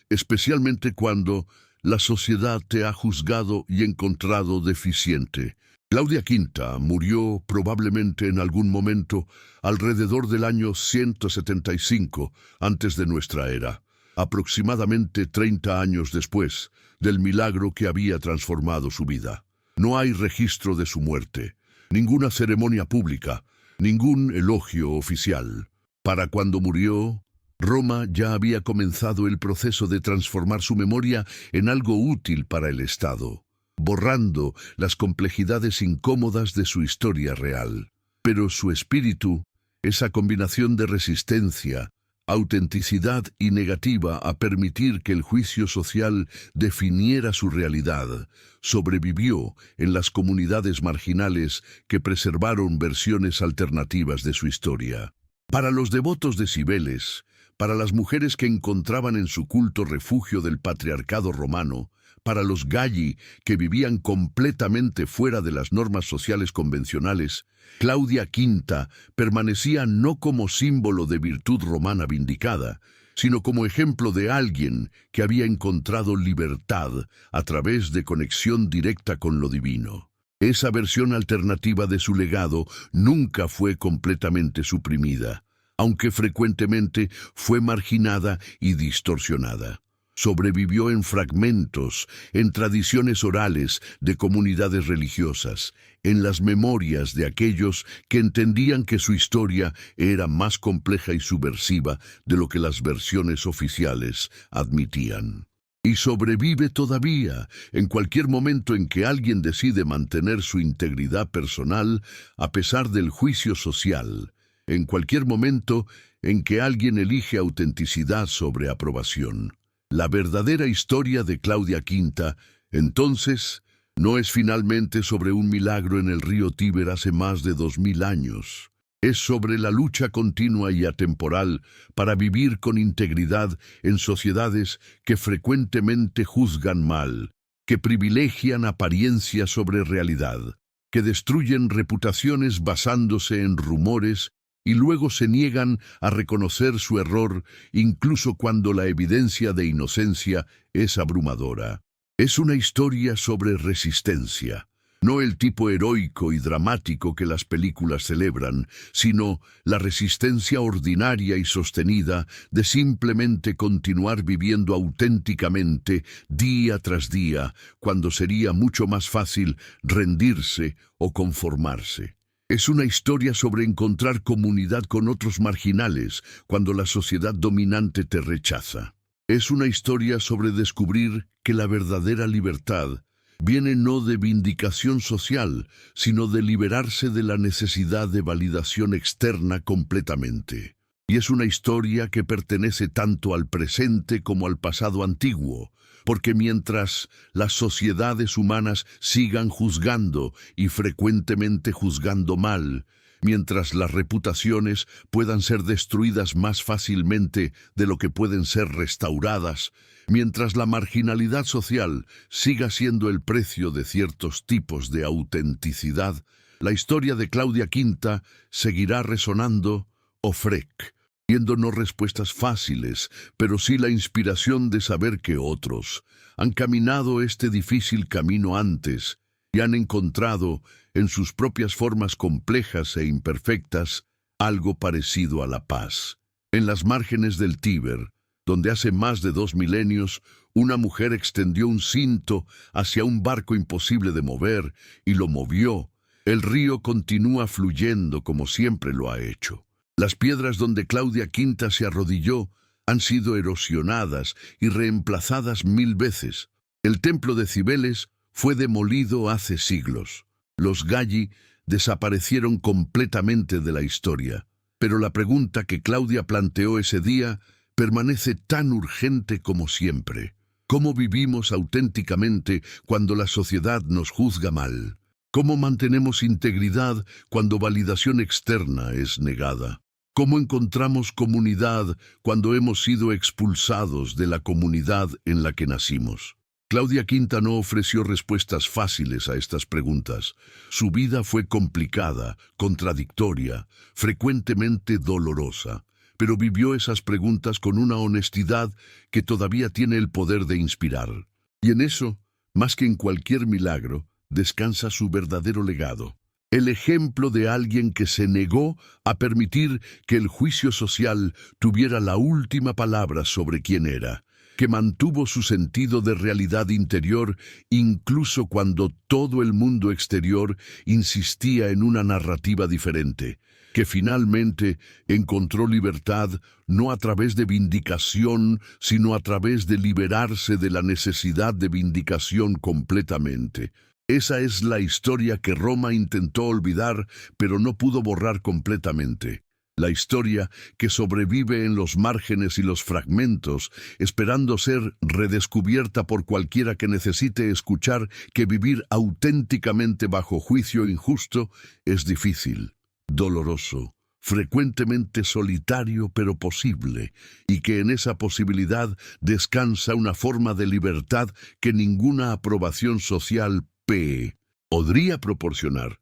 especialmente cuando, la sociedad te ha juzgado y encontrado deficiente. Claudia Quinta murió probablemente en algún momento alrededor del año 175 antes de nuestra era, aproximadamente 30 años después del milagro que había transformado su vida. No hay registro de su muerte, ninguna ceremonia pública, ningún elogio oficial. Para cuando murió, Roma ya había comenzado el proceso de transformar su memoria en algo útil para el Estado, borrando las complejidades incómodas de su historia real. pero su espíritu, esa combinación de resistencia, autenticidad y negativa a permitir que el juicio social definiera su realidad, sobrevivió en las comunidades marginales que preservaron versiones alternativas de su historia. Para los devotos de Cibeles, para las mujeres que encontraban en su culto refugio del patriarcado romano, para los Galli que vivían completamente fuera de las normas sociales convencionales, Claudia Quinta permanecía no como símbolo de virtud romana vindicada, sino como ejemplo de alguien que había encontrado libertad a través de conexión directa con lo divino. Esa versión alternativa de su legado nunca fue completamente suprimida, aunque frecuentemente fue marginada y distorsionada. Sobrevivió en fragmentos, en tradiciones orales de comunidades religiosas, en las memorias de aquellos que entendían que su historia era más compleja y subversiva de lo que las versiones oficiales admitían. Y sobrevive todavía, en cualquier momento en que alguien decide mantener su integridad personal a pesar del juicio social, en cualquier momento en que alguien elige autenticidad sobre aprobación. La verdadera historia de Claudia Quinta, entonces, no es finalmente sobre un milagro en el río Tíber hace más de 2000 años. Es sobre la lucha continua y atemporal para vivir con integridad en sociedades que frecuentemente juzgan mal, que privilegian apariencia sobre realidad, que destruyen reputaciones basándose en rumores y luego se niegan a reconocer su error incluso cuando la evidencia de inocencia es abrumadora. Es una historia sobre resistencia, no el tipo heroico y dramático que las películas celebran, sino la resistencia ordinaria y sostenida de simplemente continuar viviendo auténticamente día tras día, cuando sería mucho más fácil rendirse o conformarse. Es una historia sobre encontrar comunidad con otros marginales cuando la sociedad dominante te rechaza. Es una historia sobre descubrir que la verdadera libertad viene no de vindicación social, sino de liberarse de la necesidad de validación externa completamente. Y es una historia que pertenece tanto al presente como al pasado antiguo, porque mientras las sociedades humanas sigan juzgando y frecuentemente juzgando mal, mientras las reputaciones puedan ser destruidas más fácilmente de lo que pueden ser restauradas, mientras la marginalidad social siga siendo el precio de ciertos tipos de autenticidad, la historia de Claudia Quinta seguirá resonando Ofrec, viendo no respuestas fáciles, pero sí la inspiración de saber que otros han caminado este difícil camino antes y han encontrado, en sus propias formas complejas e imperfectas, algo parecido a la paz. En las márgenes del Tíber, donde hace más de 2 milenios una mujer extendió un cinto hacia un barco imposible de mover y lo movió, el río continúa fluyendo como siempre lo ha hecho. Las piedras donde Claudia Quinta se arrodilló han sido erosionadas y reemplazadas 1000 veces. El templo de Cibeles fue demolido hace siglos. Los Galli desaparecieron completamente de la historia. Pero la pregunta que Claudia planteó ese día permanece tan urgente como siempre. ¿Cómo vivimos auténticamente cuando la sociedad nos juzga mal? ¿Cómo mantenemos integridad cuando validación externa es negada? ¿Cómo encontramos comunidad cuando hemos sido expulsados de la comunidad en la que nacimos? Claudia Quinta no ofreció respuestas fáciles a estas preguntas. Su vida fue complicada, contradictoria, frecuentemente dolorosa, pero vivió esas preguntas con una honestidad que todavía tiene el poder de inspirar. Y en eso, más que en cualquier milagro, descansa su verdadero legado. El ejemplo de alguien que se negó a permitir que el juicio social tuviera la última palabra sobre quién era, que mantuvo su sentido de realidad interior incluso cuando todo el mundo exterior insistía en una narrativa diferente, que finalmente encontró libertad no a través de vindicación, sino a través de liberarse de la necesidad de vindicación completamente. Esa es la historia que Roma intentó olvidar, pero no pudo borrar completamente. La historia que sobrevive en los márgenes y los fragmentos, esperando ser redescubierta por cualquiera que necesite escuchar que vivir auténticamente bajo juicio injusto es difícil, doloroso, frecuentemente solitario pero posible, y que en esa posibilidad descansa una forma de libertad que ninguna aprobación social podría proporcionar.